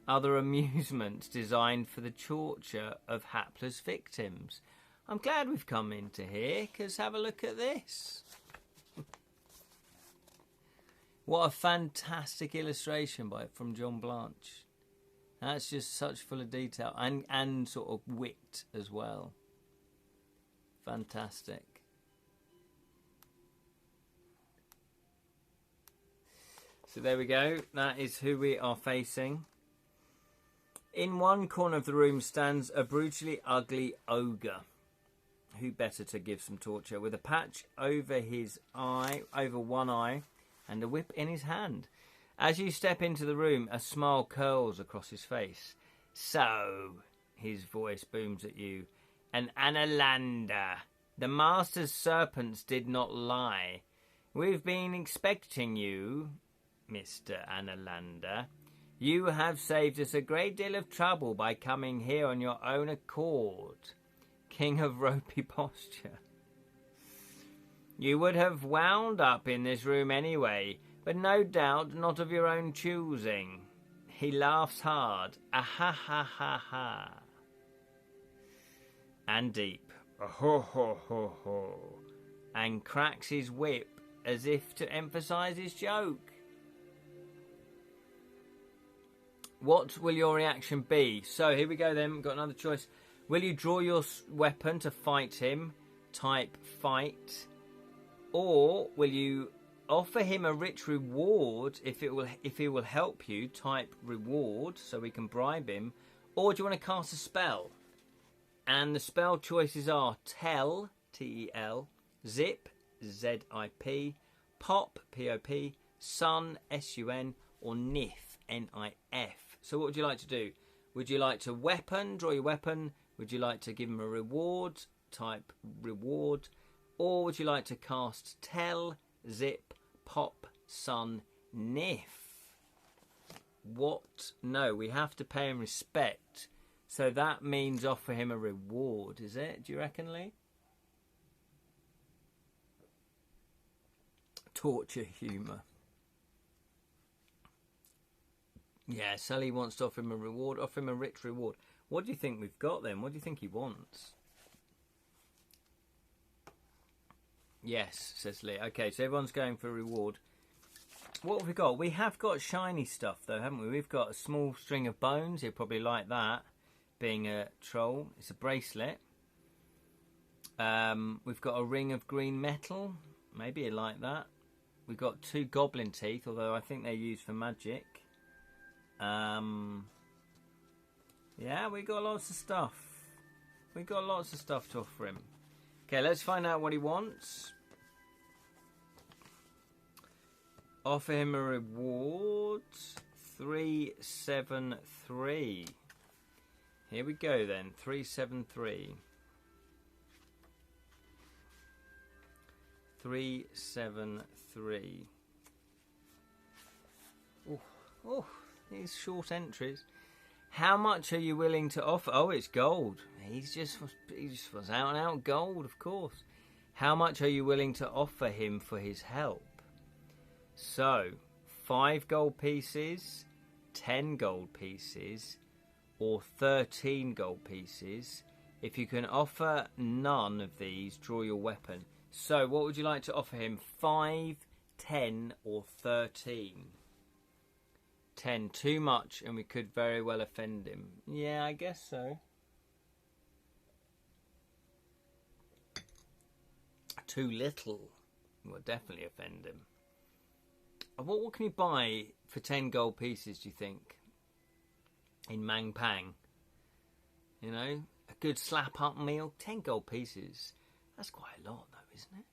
[SPEAKER 1] other amusements designed for the torture of hapless victims. I'm glad we've come into here, because have a look at this. What a fantastic illustration from John Blanche. That's just such full of detail and sort of wit as well. Fantastic. So there we go. That is who we are facing. In one corner of the room stands a brutally ugly ogre. Who better to give some torture? With a patch over his eye, over one eye, and a whip in his hand. As you step into the room, a smile curls across his face. So, his voice booms at you, an Analander. The master's serpents did not lie. We've been expecting you, Mr. Analander. You have saved us a great deal of trouble by coming here on your own accord, King of Ropey Posture. You would have wound up in this room anyway, but no doubt not of your own choosing. He laughs hard, ah-ha-ha-ha-ha, and deep, ah-ho-ho-ho-ho, and cracks his whip as if to emphasise his joke. What will your reaction be? So here we go then, we've got another choice. Will you draw your weapon to fight him? Type fight. Or will you offer him a rich reward if he will help you? Type reward, so we can bribe him. Or do you want to cast a spell? And the spell choices are tell, T-E-L, zip, Z-I-P, pop, P-O-P, sun, S-U-N, or nif, N-I-F. So what would you like to do? Would you like to draw your weapon? Would you like to give him a reward? Type reward. Or would you like to cast tell, zip, pop, sun, nif? What? No, we have to pay him respect. So that means offer him a reward, is it? Do you reckon, Lee? Torture humour. Yeah, Sally wants to offer him a reward. Offer him a rich reward. What do you think we've got then? What do you think he wants? Yes, says Lee. Okay, so everyone's going for a reward. What have we got? We have got shiny stuff, though, haven't we? We've got a small string of bones. He'll probably like that, being a troll. It's a bracelet. We've got a ring of green metal. Maybe he'll like that. We've got 2 goblin teeth, although I think they're used for magic. Yeah, we got lots of stuff. We got lots of stuff to offer him. Okay, let's find out what he wants. Offer him a reward. 373. Here we go then. 373. 373. Oh, these short entries. How much are you willing to offer? Oh, it's gold. He just was out and out gold, of course. How much are you willing to offer him for his help? So, 5 gold pieces, 10 gold pieces, or 13 gold pieces. If you can offer none of these, draw your weapon. So, what would you like to offer him? 5, 10, or 13? 10, too much, and we could very well offend him. Yeah, I guess so. Too little will definitely offend him. What can you buy for 10 gold pieces, do you think? In Mampang? You know, a good slap-up meal. 10 gold pieces. That's quite a lot, though, isn't it?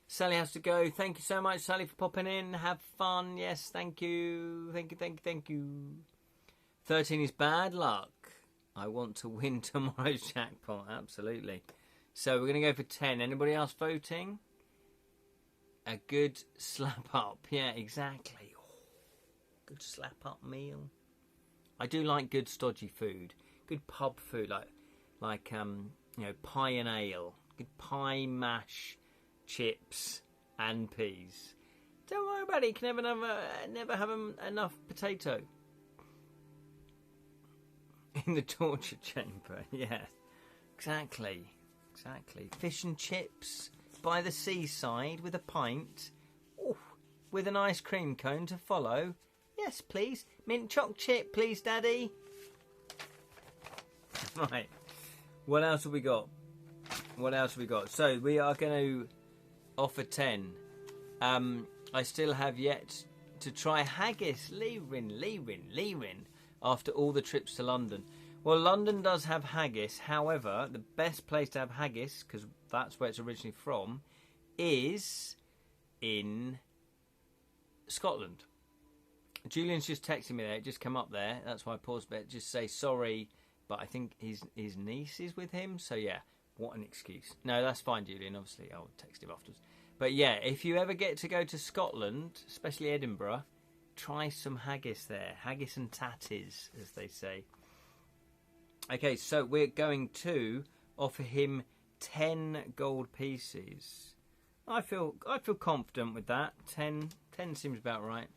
[SPEAKER 1] Sally has to go. Thank you so much, Sally, for popping in. Have fun. Yes, thank you. Thank you. 13 is bad luck. I want to win tomorrow's jackpot. Absolutely. So we're going to go for 10. Anybody else voting? A good slap up. Yeah, exactly. Oh, good slap up meal. I do like good stodgy food. Good pub food, like you know, pie and ale. Good pie, mash, chips, and peas. Don't worry about it. You can never have enough potato in the torture chamber. Yeah, exactly. Fish and chips by the seaside with a pint. Ooh, with an ice cream cone to follow. Yes, please. Mint choc chip, please, Daddy. Right. What else have we got? So we are going to offer 10. I still have yet to try haggis. Leaving. After all the trips to London. Well, London does have haggis. However, the best place to have haggis, because that's where it's originally from, is in Scotland. Julian's just texting me there. It just come up there. That's why I paused a bit. Just say sorry, but I think his niece is with him. So, yeah, what an excuse. No, that's fine, Julian. Obviously, I'll text him afterwards. But, yeah, if you ever get to go to Scotland, especially Edinburgh, try some haggis there. Haggis and tatties, as they say. Okay, so we're going to offer him 10 gold pieces. I feel confident with that. 10 seems about right.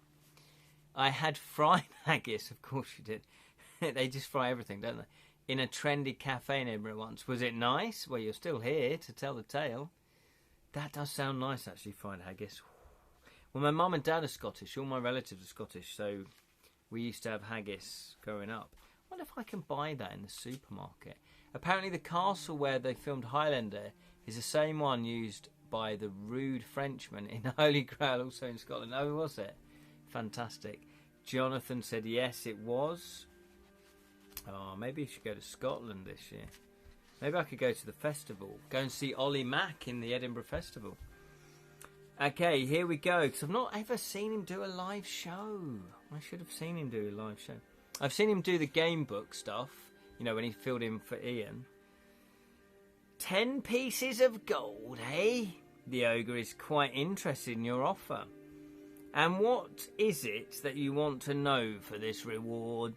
[SPEAKER 1] I had fried haggis, of course you did. They just fry everything, don't they? In a trendy cafe in Edinburgh once. Was it nice? Well, you're still here to tell the tale. That does sound nice, actually, fried haggis. Well, my mum and dad are Scottish. All my relatives are Scottish, so we used to have haggis growing up. I wonder if I can buy that in the supermarket. Apparently the castle where they filmed Highlander is the same one used by the rude Frenchman in Holy Grail, also in Scotland. Oh, was it? Fantastic. Jonathan said yes, it was. Oh, maybe you should go to Scotland this year. Maybe I could go to the festival. Go and see Ollie Mack in the Edinburgh Festival. Okay, here we go. Because I've not ever seen him do a live show. I should have seen him do a live show. I've seen him do the Gamebook stuff, you know, when he filled in for Ian. 10 pieces of gold, eh? The ogre is quite interested in your offer. And what is it that you want to know for this reward?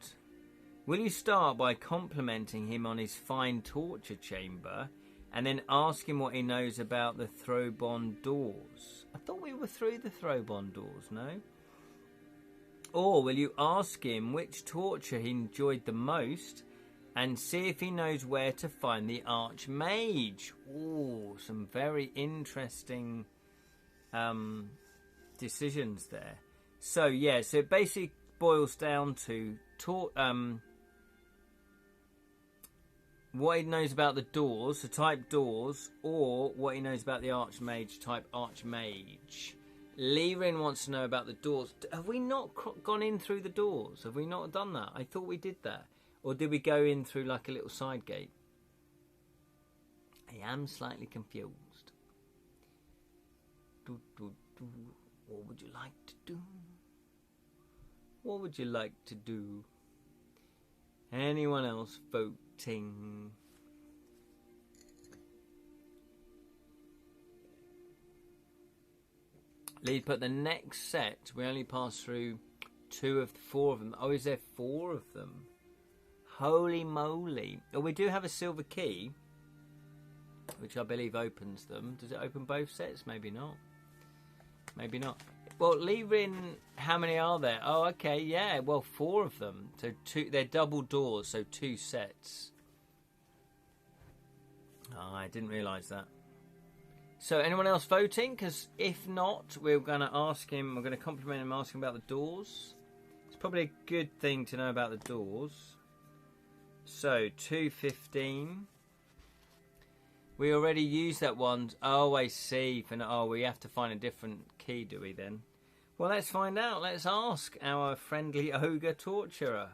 [SPEAKER 1] Will you start by complimenting him on his fine torture chamber and then ask him what he knows about the Throbon doors? I thought we were through the Throbon doors, no? Or will you ask him which torture he enjoyed the most and see if he knows where to find the Archmage? Ooh, some very interesting decisions there. So yeah, so it basically boils down to what he knows about the doors, so type doors, or what he knows about the archmage, type archmage. Lirin wants to know about the doors. Have we not gone in through the doors? Have we not done that? I thought we did that. Or did we go in through like a little side gate? I am slightly confused. What would you like to do? What would you like to do? Anyone else voting? Lead put the next set. We only passed through 2 of the 4 of them. Oh, is there 4 of them? Holy moly. Oh, we do have a silver key, which I believe opens them. Does it open both sets? Maybe not. Maybe not. Well, Lirin, how many are there? Oh, okay, yeah. Well, 4 of them. So 2. They're double doors, so 2 sets. Oh, I didn't realise that. So, anyone else voting? Because if not, we're going to ask him. We're going to compliment him, asking about the doors. It's probably a good thing to know about the doors. So, 215. We already used that one. Oh, I see. Oh, we have to find a different key, do we then? Well, let's find out. Let's ask our friendly ogre torturer.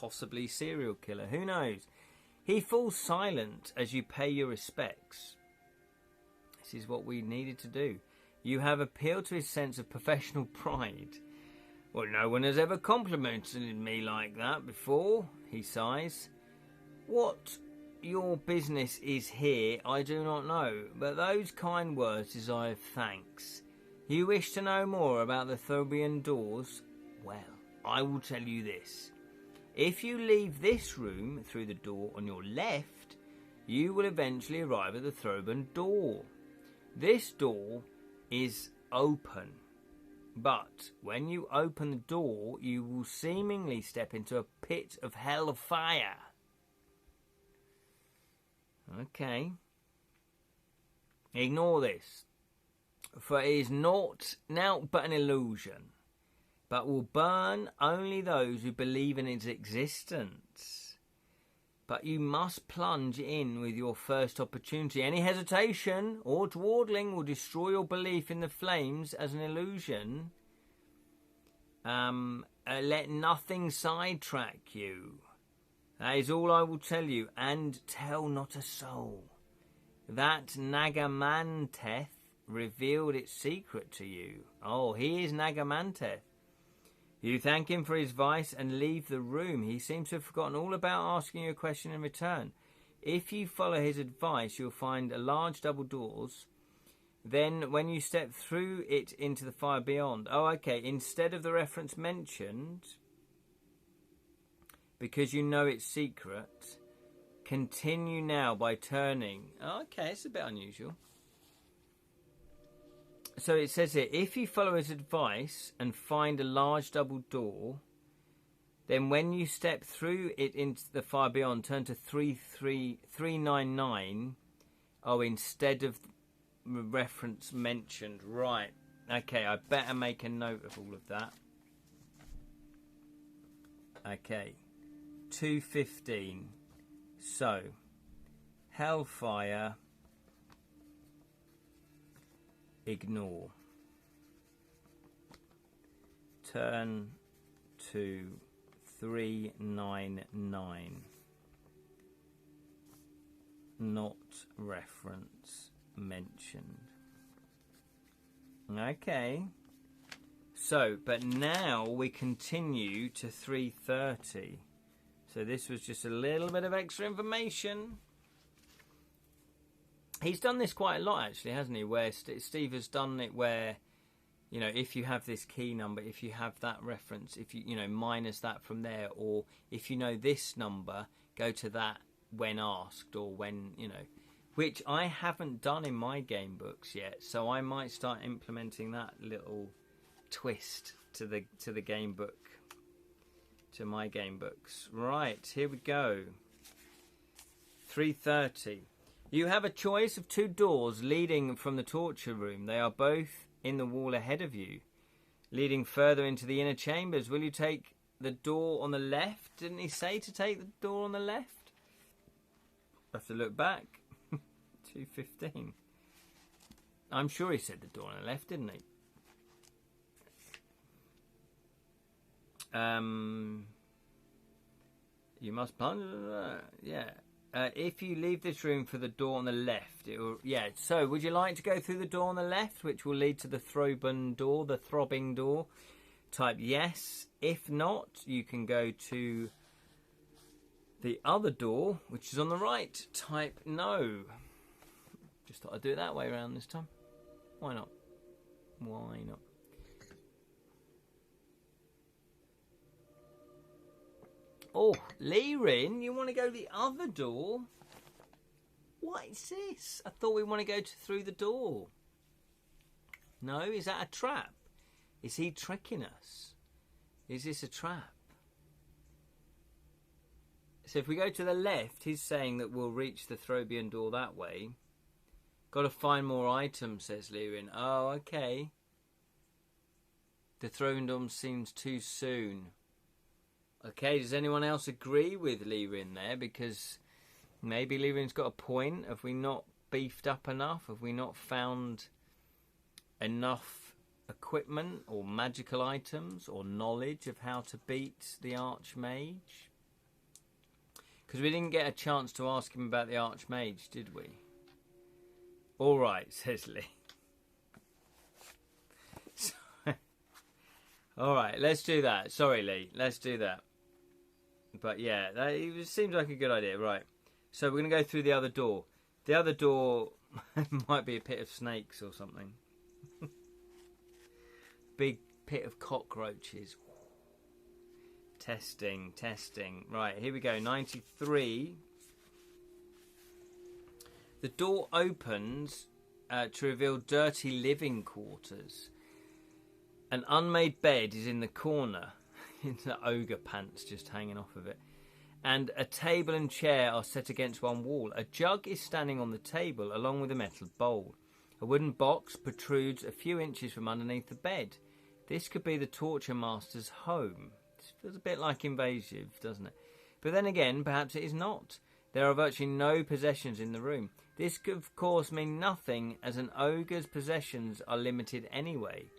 [SPEAKER 1] Possibly serial killer. Who knows? He falls silent as you pay your respects. This is what we needed to do. You have appealed to his sense of professional pride. Well, no one has ever complimented me like that before, he sighs. What your business is here, I do not know, but those kind words deserve thanks. You wish to know more about the Thobian doors? Well, I will tell you this. If you leave this room through the door on your left, you will eventually arrive at the Thobian door. This door is open, but when you open the door, you will seemingly step into a pit of hellfire. Okay. Ignore this, for it is naught now but an illusion, but will burn only those who believe in its existence. But you must plunge in with your first opportunity. Any hesitation or dawdling will destroy your belief in the flames as an illusion. Let nothing sidetrack you. That is all I will tell you, and tell not a soul. That Nagamanteth revealed its secret to you. Oh, he is Nagamanteth. You thank him for his advice and leave the room. He seems to have forgotten all about asking you a question in return. If you follow his advice, you'll find a large double doors. Then, when you step through it into the fire beyond... Oh, okay. Instead of the reference mentioned, because you know it's secret, continue now by turning... Oh, okay, it's a bit unusual. So it says here, if you follow his advice and find a large double door, then when you step through it into the fire beyond, turn to 399. Oh, instead of the reference mentioned. Right. Okay, I better make a note of all of that. Okay. 215. So, Hellfire... Ignore. Turn to 399. Not reference mentioned. Okay. So, but now we continue to 330. So this was just a little bit of extra information. He's done this quite a lot, actually, hasn't he? Where Steve has done it where, you know, if you have this key number, if you have that reference, if you know, minus that from there, or if you know this number, go to that when asked, or when, you know, which I haven't done in my game books yet, so I might start implementing that little twist to the game book, to my game books. Right, here we go. 330. You have a choice of 2 doors leading from the torture room. They are both in the wall ahead of you, leading further into the inner chambers. Will you take the door on the left? Didn't he say to take the door on the left? I have to look back. 2:15. I'm sure he said the door on the left, didn't he? You must plunge. Yeah. If you leave this room for the door on the left, it will. Yeah. So, would you like to go through the door on the left, which will lead to the throbbing door? Type yes. If not, you can go to the other door, which is on the right. Type no. Just thought I'd do it that way around this time. Why not? Why not? Oh, Lirin, you want to go the other door? What is this? I thought we want to go through the door. No, is that a trap? Is he tricking us? Is this a trap? So if we go to the left, he's saying that we'll reach the Throbian door that way. Got to find more items, says Lirin. Oh, okay. The Throbian door seems too soon. Okay, does anyone else agree with Lirin there? Because maybe Lirin's got a point. Have we not beefed up enough? Have we not found enough equipment or magical items or knowledge of how to beat the Archmage? Because we didn't get a chance to ask him about the Archmage, did we? All right, says Lee. All right, let's do that. Sorry, Lee. Let's do that. But yeah, it seems like a good idea. Right. So we're going to go through the other door. The other door might be a pit of snakes or something. Big pit of cockroaches. Testing. Right, here we go. 93. The door opens to reveal dirty living quarters. An unmade bed is in the corner. The ogre pants just hanging off of it. And a table and chair are set against one wall. A jug is standing on the table along with a metal bowl. A wooden box protrudes a few inches from underneath the bed. This could be the Torture Master's home. This feels a bit like invasive, doesn't it? But then again, perhaps it is not. There are virtually no possessions in the room. This could, of course, mean nothing, as an ogre's possessions are limited anyway.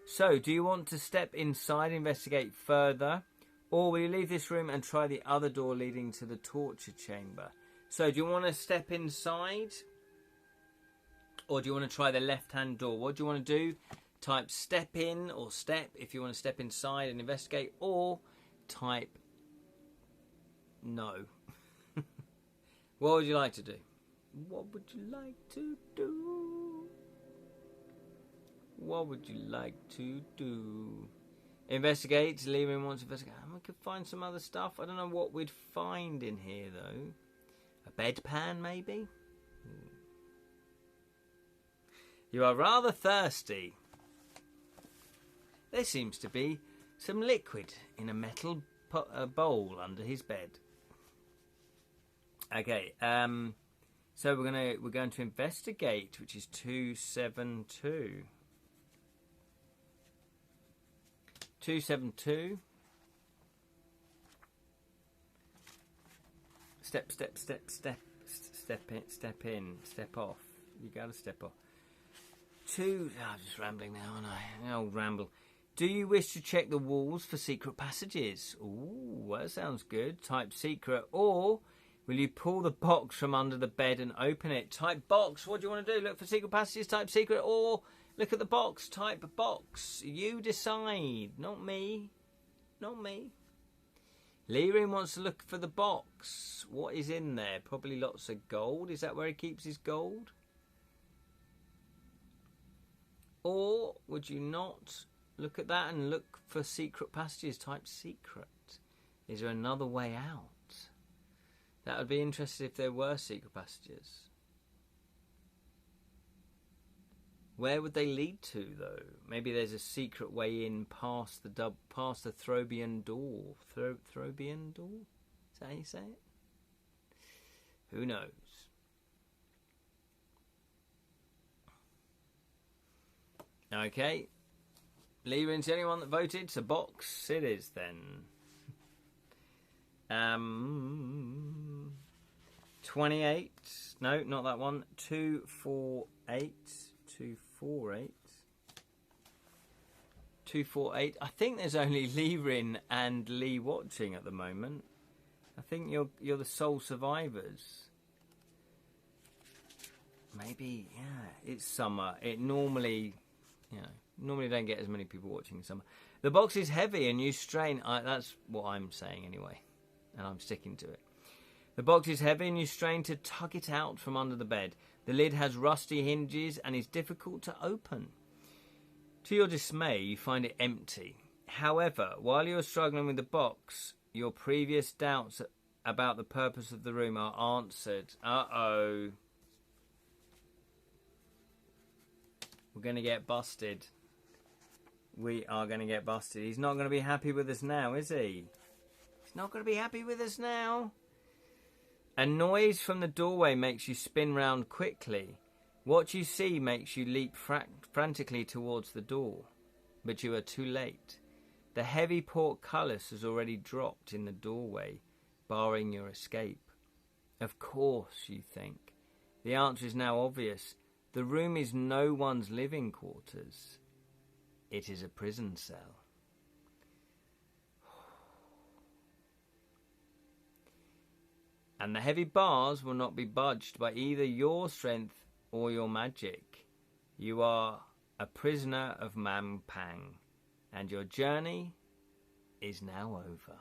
[SPEAKER 1] So, do you want to step inside and investigate further? Or will you leave this room and try the other door leading to the torture chamber? So, do you want to step inside? Or do you want to try the left-hand door? What do you want to do? Type step in or step if you want to step inside and investigate. Or type no. What would you like to do? What would you like to do? What would you like to do? Investigate. Lirin wants to investigate. We could find some other stuff. I don't know what we'd find in here, though. A bedpan, maybe? You are rather thirsty. There seems to be some liquid in a metal bowl under his bed. Okay, so we're going to investigate, which is 272. 272. Step in, step off. You gotta step off. I'm just rambling now, aren't I? Old ramble. Do you wish to check the walls for secret passages? Ooh, that sounds good. Type secret. Or will you pull the box from under the bed and open it? Type box. What do you want to do? Look for secret passages? Type secret. Or look at the box. Type box. You decide. Not me. Not me. Lirin wants to look for the box. What is in there? Probably lots of gold. Is that where he keeps his gold? Or would you not look at that and look for secret passages? Type secret. Is there another way out? That would be interesting if there were secret passages. Where would they lead to, though? Maybe there's a secret way in past the Throbian door. Throbian door? Is that how you say it? Who knows? Okay. Leaving's the only one that voted, so box it is then. 28. No, not that one. 248. 248. 248. I think there's only Lee Rin and Lee watching at the moment. I think you're the sole survivors. Maybe, yeah. It's summer. It normally, normally don't get as many people watching in summer. The box is heavy and you strain. That's what I'm saying anyway, and I'm sticking to it. The box is heavy and you strain to tug it out from under the bed. The lid has rusty hinges and is difficult to open. To your dismay, you find it empty. However, while you're struggling with the box, your previous doubts about the purpose of the room are answered. Uh-oh. We're going to get busted. We are going to get busted. He's not going to be happy with us now, is he? He's not going to be happy with us now. A noise from the doorway makes you spin round quickly. What you see makes you leap frantically towards the door. But you are too late. The heavy portcullis has already dropped in the doorway, barring your escape. Of course, you think. The answer is now obvious. The room is no one's living quarters. It is a prison cell. And the heavy bars will not be budged by either your strength or your magic. You are a prisoner of Mampang, and your journey is now over.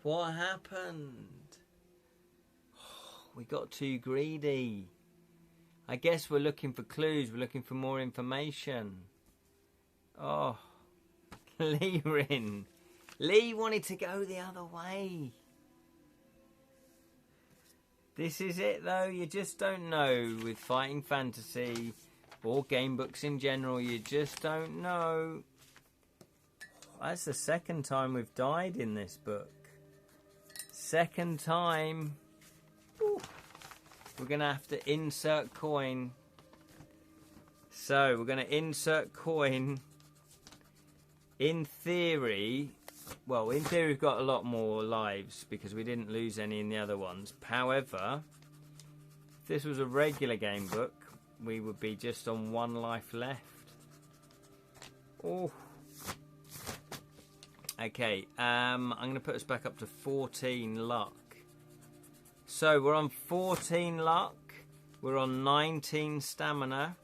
[SPEAKER 1] What happened? We got too greedy. I guess we're looking for clues. We're looking for more information. Oh, Lee Rin. Lee wanted to go the other way. This is it, though. You just don't know with fighting fantasy or game books in general. You just don't know. That's the second time we've died in this book. Second time. Ooh. We're going to have to insert coin. So, we're going to insert coin. In theory, well, in theory we've got a lot more lives because we didn't lose any in the other ones. However, if this was a regular game book, we would be just on one life left. Oh. Okay, I'm going to put us back up to 14 luck. So we're on 14 luck, we're on 19 stamina,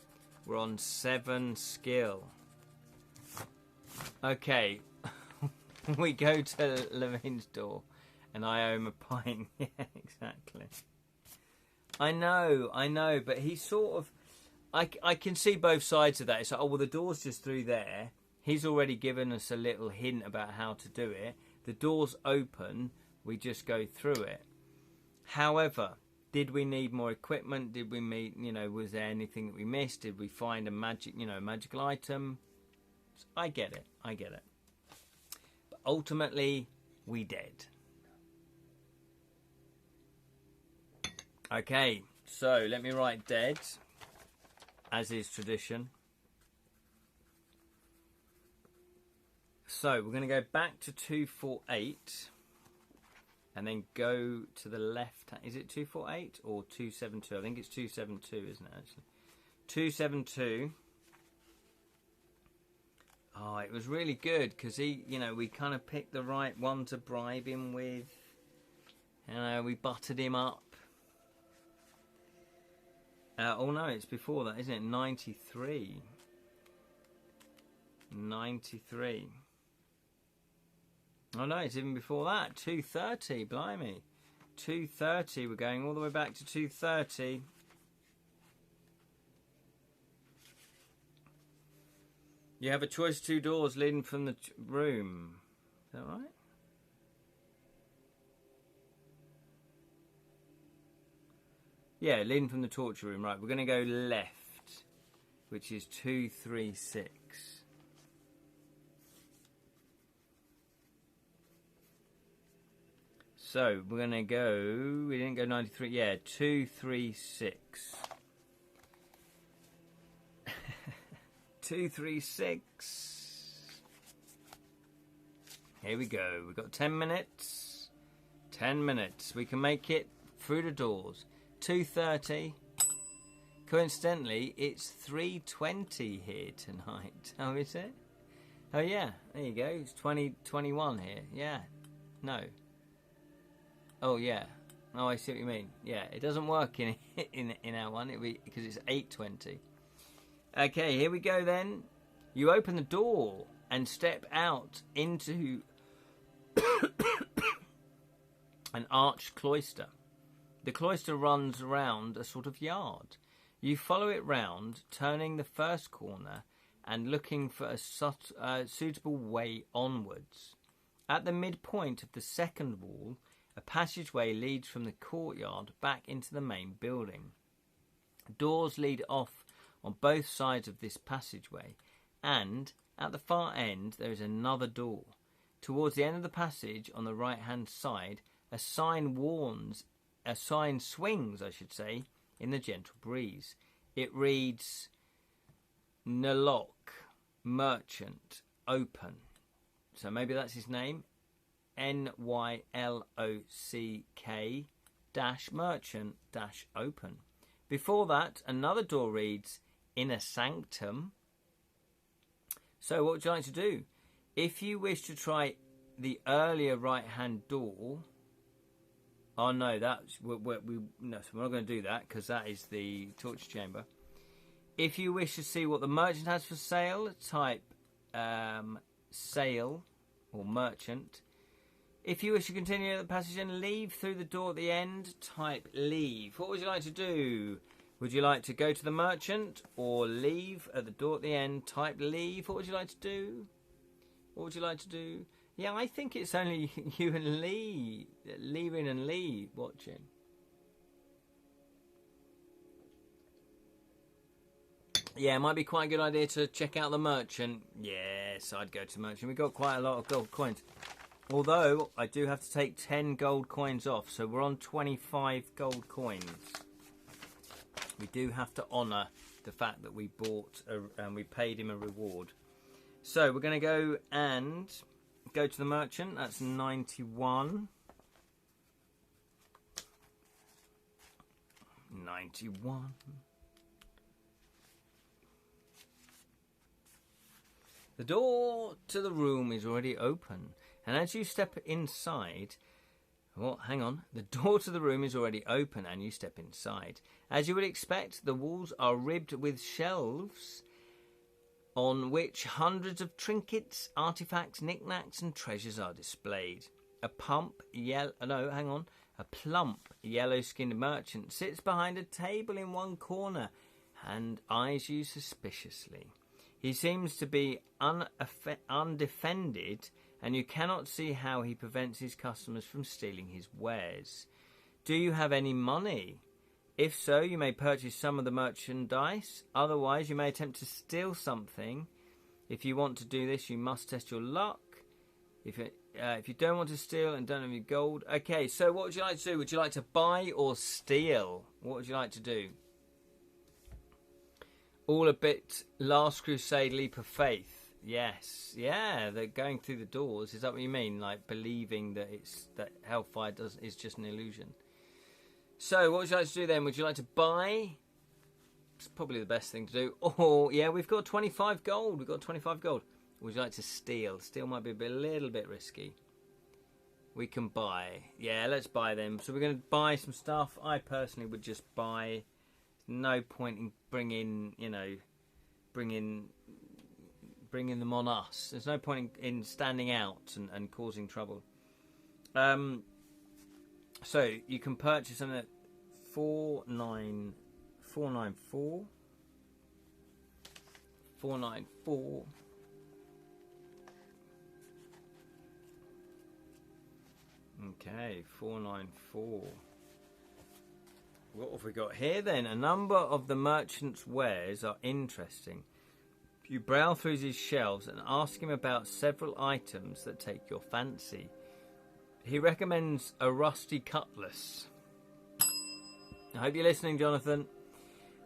[SPEAKER 1] we're on 7 skill. Okay, we go to Levine's door and I owe him a pint. Yeah, exactly. I know, but he sort of... I can see both sides of that. It's like, oh, well, the door's just through there. He's already given us a little hint about how to do it. The door's open. We just go through it. However, did we need more equipment? Did we meet, was there anything that we missed? Did we find a magical item? I get it. But ultimately, we did. Okay, so let me write dead, as is tradition. So we're going to go back to 248 and then go to the left. Is it 248 or 272? I think it's 272, isn't it, actually? 272. Oh, it was really good because we kind of picked the right one to bribe him with. We buttered him up. Oh no, it's before that, isn't it? 93. 93. Oh no, it's even before that. 230, blimey. 230, we're going all the way back to 230. You have a choice of 2 doors leading from the room. Is that right? Yeah, leading from the torture room. Right, we're going to go left, which is 236. So we're going to go, we didn't go 93, yeah, 236. 236. Here we go. We've got 10 minutes. 10 minutes. We can make it through the doors. 2:30. Coincidentally, it's 3:20 here tonight. Oh, is it? Oh, yeah. There you go. It's 2021 here. Yeah. No. Oh, yeah. Oh, I see what you mean. Yeah, it doesn't work in our one because it's 8:20. Okay, here we go then. You open the door and step out into an arched cloister. The cloister runs around a sort of yard. You follow it round, turning the first corner and looking for a suitable way onwards. At the midpoint of the second wall, a passageway leads from the courtyard back into the main building. Doors lead off on both sides of this passageway, and at the far end there is another door. Towards the end of the passage, on the right-hand side, a sign swings, in the gentle breeze. It reads, Nylock, Merchant, Open. So maybe that's his name. NYLOCK Merchant Open. Before that, another door reads, Inner Sanctum. So what would you like to do? If you wish to try the earlier right-hand door... Oh, no, we're not going to do that because that is the torture chamber. If you wish to see what the merchant has for sale, type sale or merchant. If you wish to continue the passage and leave through the door at the end, type leave. What would you like to do? Would you like to go to the merchant or leave at the door at the end? Type leave. What would you like to do? What would you like to do? Yeah, I think it's only you and Lee, leaving and Lee watching. Yeah, it might be quite a good idea to check out the merchant. Yes, I'd go to the merchant. We've got quite a lot of gold coins. Although, I do have to take 10 gold coins off, so we're on 25 gold coins. We do have to honour the fact that we bought and we paid him a reward. So, we're going to go and go to the merchant. That's 91. 91. The door to the room is already open, and as you step inside... Oh, hang on. The door to the room is already open, and you step inside. As you would expect, the walls are ribbed with shelves on which hundreds of trinkets, artifacts, knickknacks, and treasures are displayed. A plump, yellow-skinned merchant sits behind a table in one corner and eyes you suspiciously. He seems to be undefended, and you cannot see how he prevents his customers from stealing his wares. Do you have any money? If so, you may purchase some of the merchandise. Otherwise, you may attempt to steal something. If you want to do this, you must test your luck. If you don't want to steal and don't have any gold... Okay, so what would you like to do? Would you like to buy or steal? What would you like to do? All a bit Last Crusade leap of faith. Yes, yeah, they're going through the doors. Is that what you mean? Like believing that hellfire is just an illusion. So, what would you like to do then? Would you like to buy? It's probably the best thing to do. Oh, yeah, we've got 25 gold. We've got 25 gold. Would you like to steal? Steal might be a little bit risky. We can buy. Yeah, let's buy them. So we're going to buy some stuff. I personally would just buy. No point in bringing them on us. There's no point in standing out and causing trouble. So you can purchase them at 494. 494. Okay, 494. What have we got here then? A number of the merchant's wares are interesting. You browse through his shelves and ask him about several items that take your fancy. He recommends a rusty cutlass. I hope you're listening, Jonathan.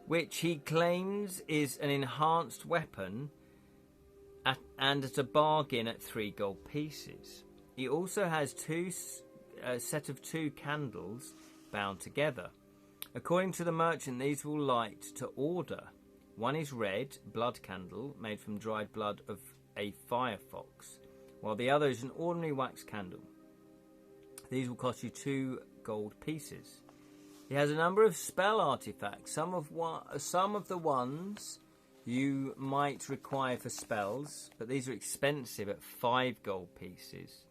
[SPEAKER 1] Which he claims is an enhanced weapon and at a bargain at 3 gold pieces. He also has a set of 2 candles bound together. According to the merchant, these will light to order. One is red, blood candle, made from dried blood of a firefox, while the other is an ordinary wax candle. These will cost you 2 gold pieces. He has a number of spell artifacts, some of the ones you might require for spells, but these are expensive at 5 gold pieces.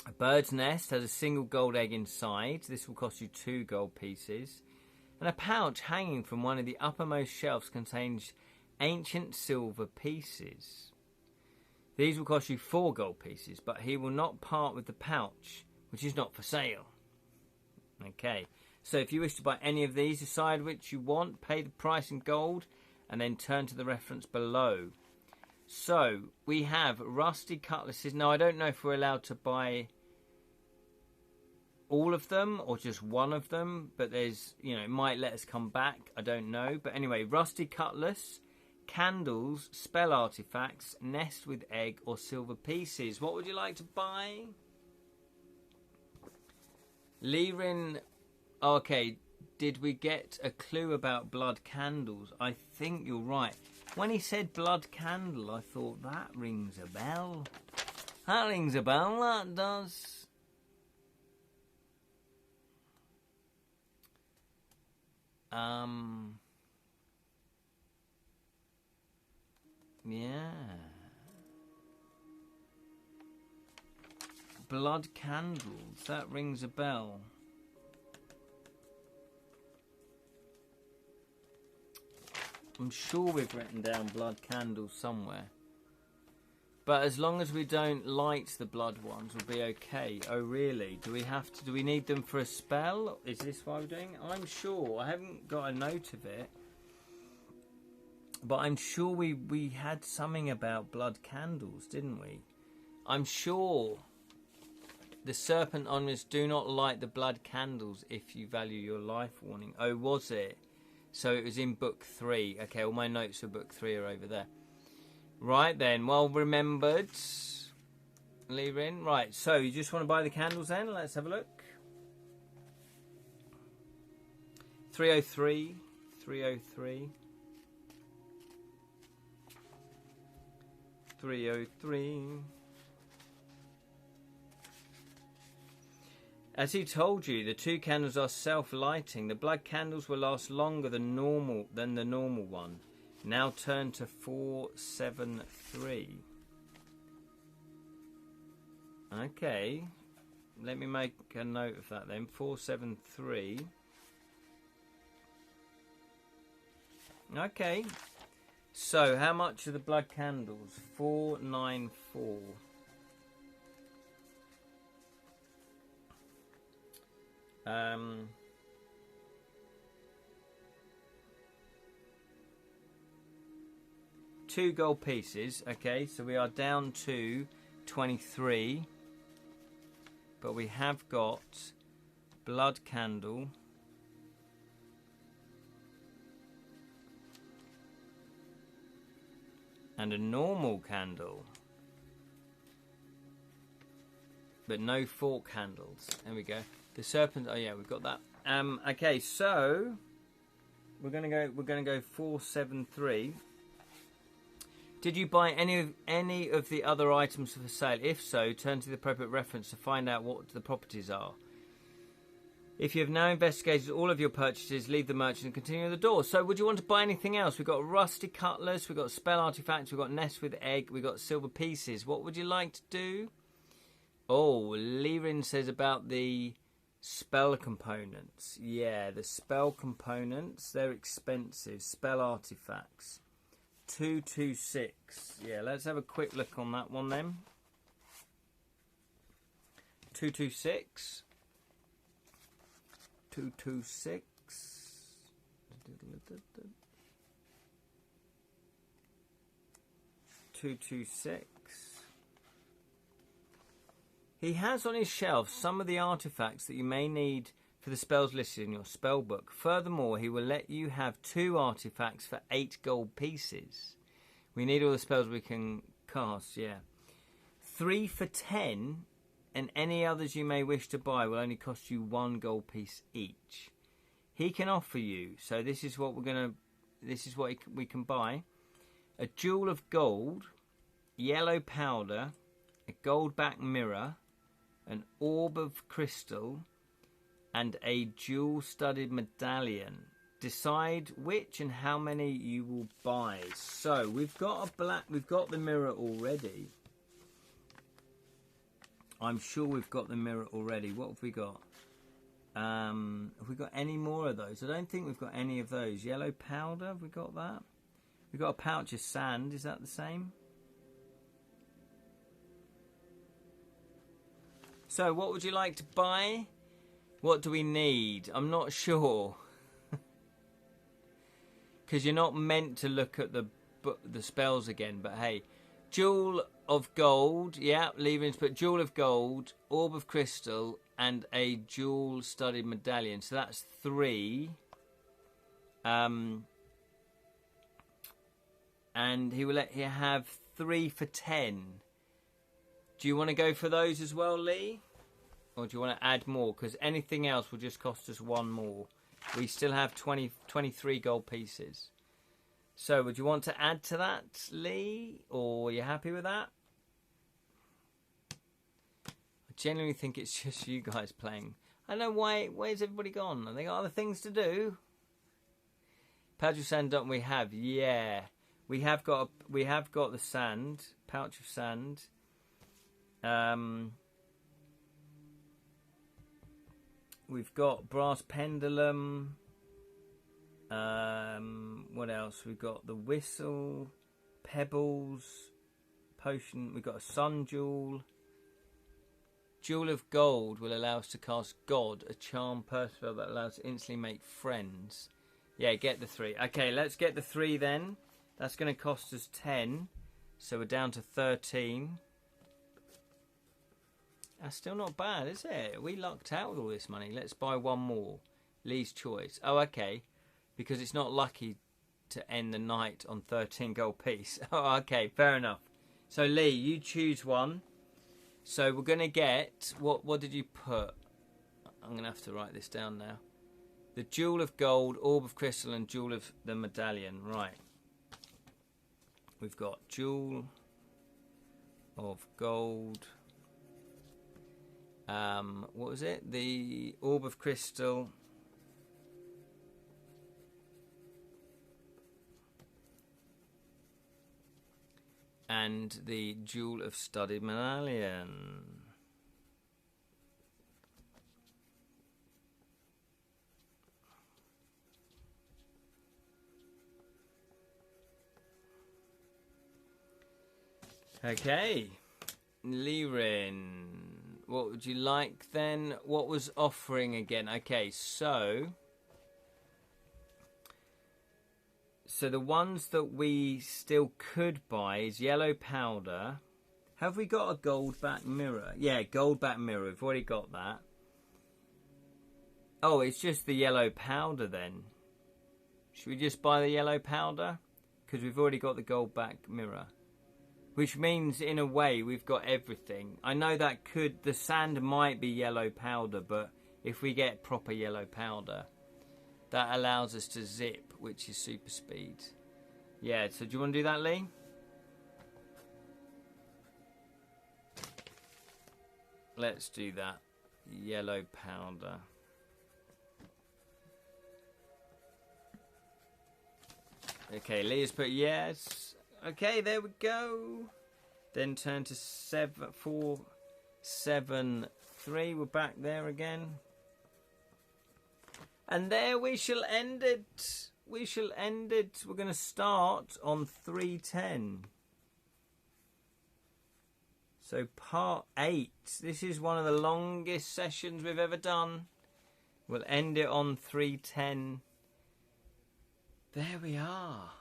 [SPEAKER 1] A bird's nest has a single gold egg inside. This will cost you 2 gold pieces. And a pouch hanging from one of the uppermost shelves contains ancient silver pieces. These will cost you 4 gold pieces, but he will not part with the pouch, which is not for sale. Okay, so if you wish to buy any of these, decide which you want, pay the price in gold, and then turn to the reference below. So, we have rusty cutlasses. Now, I don't know if we're allowed to buy all of them or just one of them, but there's, it might let us come back. I don't know. But anyway, rusty cutlass, candles, spell artifacts, nest with egg, or silver pieces. What would you like to buy? Lirin, okay, did we get a clue about blood candles? I think you're right. When he said blood candle, I thought, that rings a bell. That rings a bell, that does. Yeah. Blood candles, that rings a bell. I'm sure we've written down blood candles somewhere. But as long as we don't light the blood ones, we'll be okay. Oh, really? Do we need them for a spell? Is this what we're doing? I'm sure. I haven't got a note of it. But I'm sure we had something about blood candles, didn't we? I'm sure the serpent honors do not light the blood candles if you value your life warning. Oh, was it? So it was in book 3. Okay, all my notes for book 3 are over there. Right then, well remembered. Lirin. Right, so you just want to buy the candles then? Let's have a look. 303. 303. 303. As he told you, the 2 candles are self-lighting. The blood candles will last longer than the normal one. Now turn to 473. Okay. Let me make a note of that then. 473. Okay. So, how much are the blood candles? 494. Two gold pieces. Okay, so we are down to 23. But we have got blood candle. And a normal candle. But no fork handles. There we go. The serpent. Oh yeah, we've got that. Okay, so we're gonna go 473. Did you buy any of the other items for sale? If so, turn to the appropriate reference to find out what the properties are. If you have now investigated all of your purchases, leave the merchant and continue the door. So would you want to buy anything else? We've got rusty cutlass, we've got spell artifacts, we've got nest with egg, we've got silver pieces. What would you like to do? Oh, Lirin says about the spell components. Yeah, the spell components, they're expensive. Spell artifacts. 226. Yeah, let's have a quick look on that one then. 226. 226. 226. He has on his shelf some of the artifacts that you may need for the spells listed in your spell book. Furthermore, he will let you have 2 artifacts for 8 gold pieces. We need all the spells we can cast, yeah. 3 for 10, and any others you may wish to buy will only cost you 1 gold piece each. He can offer you, so this is what we can buy. A jewel of gold, yellow powder, a gold-backed mirror, an orb of crystal, and a jewel-studded medallion. Decide which and how many you will buy. So we've got the mirror already. I'm sure we've got the mirror already. What have we got? Have we got any more of those? I don't think we've got any of those. Yellow powder, have we got that? We've got a pouch of sand. Is that the same? So what would you like to buy? What do we need? I'm not sure. Because you're not meant to look at the spells again. But hey, jewel of gold. Yeah, leaving. But jewel of gold, orb of crystal, and a jewel-studded medallion. So that's 3. And he will let you have 3 for 10. Do you want to go for those as well, Lee? Or do you want to add more? Because anything else will just cost us 1 more. We still have 23 gold pieces. So would you want to add to that, Lee? Or are you happy with that? I genuinely think it's just you guys playing. I don't know why. Where's everybody gone? Have they got other things to do? Pouch of sand, don't we have? Yeah. We have got the sand. Pouch of sand. We've got brass pendulum. What else? We've got the whistle, pebbles, potion. We've got a sun jewel. Jewel of gold will allow us to cast God, a charm person spell that allows us to instantly make friends. Yeah, get the 3. Okay, let's get the 3 then. That's going to cost us 10. So we're down to 13. That's still not bad, is it? We lucked out with all this money. Let's buy 1 more. Lee's choice. Oh, okay. Because it's not lucky to end the night on 13 gold piece. Oh, okay. Fair enough. So, Lee, you choose 1. So we're going to get... What did you put? I'm going to have to write this down now. The jewel of gold, orb of crystal, and jewel of the medallion. Right. We've got jewel of gold... what was it? The orb of crystal. And the jewel of studded medallion. Okay. Lirin. What would you like then? What was offering again? Okay, so the ones that we still could buy is yellow powder. Have we got a gold back mirror? Yeah, gold back mirror. We've already got that. Oh, it's just the yellow powder then. Should we just buy the yellow powder? Because we've already got the gold back mirror. Which means, in a way, we've got everything. I know that the sand might be yellow powder, but if we get proper yellow powder, that allows us to zip, which is super speed. Yeah, so do you want to do that, Lee? Let's do that. Yellow powder. Okay, Lee has put yes. Okay, there we go. Then turn to 4, 7, 3. We're back there again. And there we shall end it. We shall end it. We're going to start on 310. So part 8. This is one of the longest sessions we've ever done. We'll end it on 310. There we are.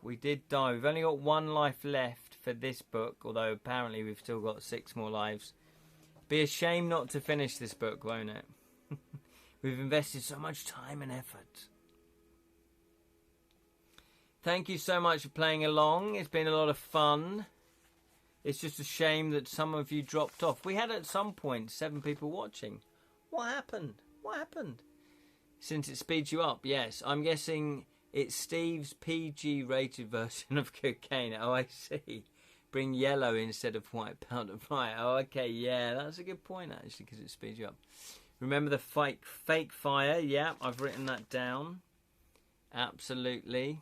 [SPEAKER 1] We did die. We've only got 1 life left for this book, although apparently we've still got 6 more lives. Be a shame not to finish this book, won't it? We've invested so much time and effort. Thank you so much for playing along. It's been a lot of fun. It's just a shame that some of you dropped off. We had at some point 7 people watching. What happened? What happened? Since it speeds you up, yes. I'm guessing it's Steve's PG rated version of cocaine. Oh, I see. Bring yellow instead of white powder. Right. Oh, okay. Yeah, that's a good point, actually, because it speeds you up. Remember the fake fire? Yeah, I've written that down. Absolutely.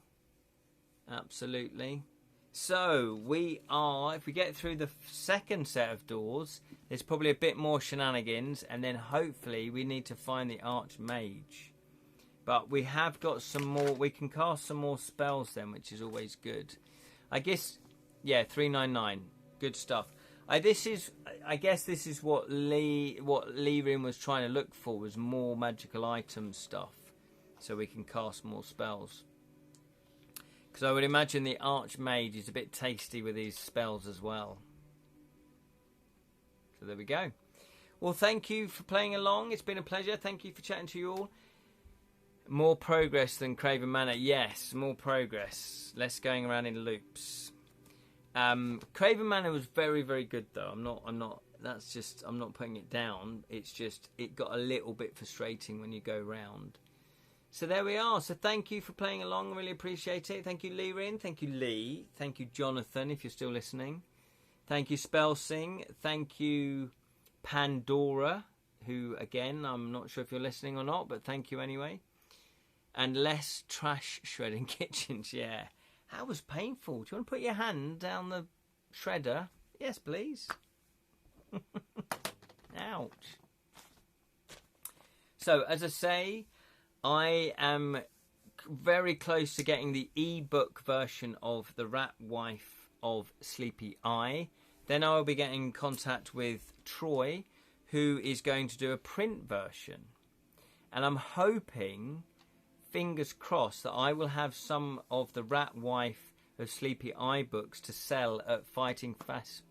[SPEAKER 1] Absolutely. So, we are, if we get through the second set of doors, there's probably a bit more shenanigans, and then hopefully we need to find the Archmage. But we have got some more, we can cast some more spells then, which is always good. I guess, yeah, 399. Good stuff. I guess this is what Lirin was trying to look for, was more magical item stuff, so we can cast more spells. Because I would imagine the Archmage is a bit tasty with these spells as well. So there we go. Well, thank you for playing along. It's been a pleasure. Thank you for chatting to you all. More progress than Craven Manor. Yes, more progress. Less going around in loops. Craven Manor was very, very good though. I'm not putting it down. It's just, it got a little bit frustrating when you go round. So there we are. So thank you for playing along. Really appreciate it. Thank you, Lirin. Thank you, Lee. Thank you, Jonathan, if you're still listening. Thank you, Spellsing. Thank you, Pandora, who, again, I'm not sure if you're listening or not, but thank you anyway. And less trash shredding kitchens, yeah. That was painful. Do you want to put your hand down the shredder? Yes, please. Ouch. So, as I say, I am very close to getting the ebook version of The Rat Wife of Sleepy Eye. Then I will be getting in contact with Troy, who is going to do a print version. And I'm hoping, fingers crossed, that I will have some of the Rat Wife of Sleepy Eye books to sell at Fighting Fantasy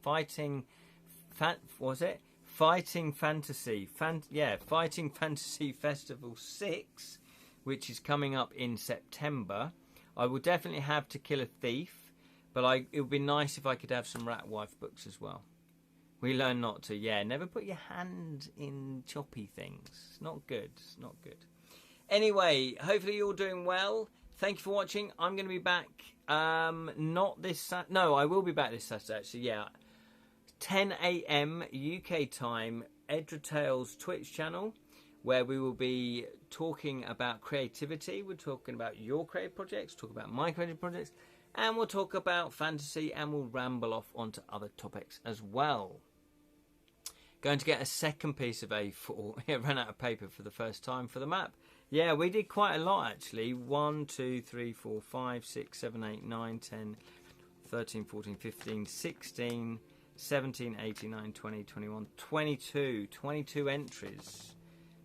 [SPEAKER 1] Festival 6, which is coming up in September. I will definitely have To Kill a Thief, but it would be nice if I could have some Rat Wife books as well. We learn not to. Yeah, never put your hand in choppy things. It's not good. It's not good. Anyway, hopefully you're all doing well. Thank you for watching. I'm going to be back. Not this Saturday. No, I will be back this Saturday, actually. Yeah. 10 a.m. UK time, Edra Tales Twitch channel, where we will be talking about creativity. We're talking about your creative projects, talk about my creative projects, and we'll talk about fantasy, and we'll ramble off onto other topics as well. Going to get a second piece of A4. It ran out of paper for the first time for the map. Yeah, we did quite a lot actually. 1, 2, 3, 4, 5, 6, 7, 8, 9, 10, 13, 14, 15, 16, 17, 18, 19, 20, 21, 22. 22 entries.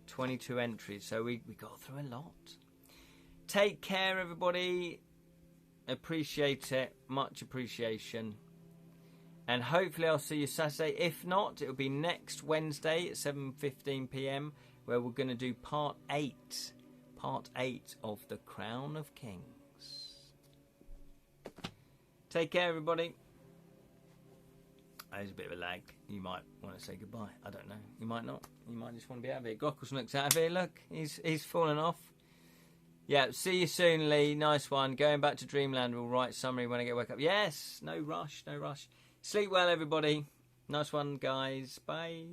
[SPEAKER 1] 22 entries. So we got through a lot. Take care, everybody. Appreciate it. Much appreciation. And hopefully I'll see you Saturday. If not, it'll be next Wednesday at 7:15 p.m. where we're going to do part 8. Part 8 of The Crown of Kings. Take care, everybody. There's a bit of a lag. You might want to say goodbye. I don't know. You might not. You might just want to be out of here. Grocklesnook's out of here. Look, he's fallen off. Yeah, see you soon, Lee. Nice one. Going back to Dreamland. We'll write summary when I get woke up. Yes. No rush. No rush. Sleep well, everybody. Nice one, guys. Bye.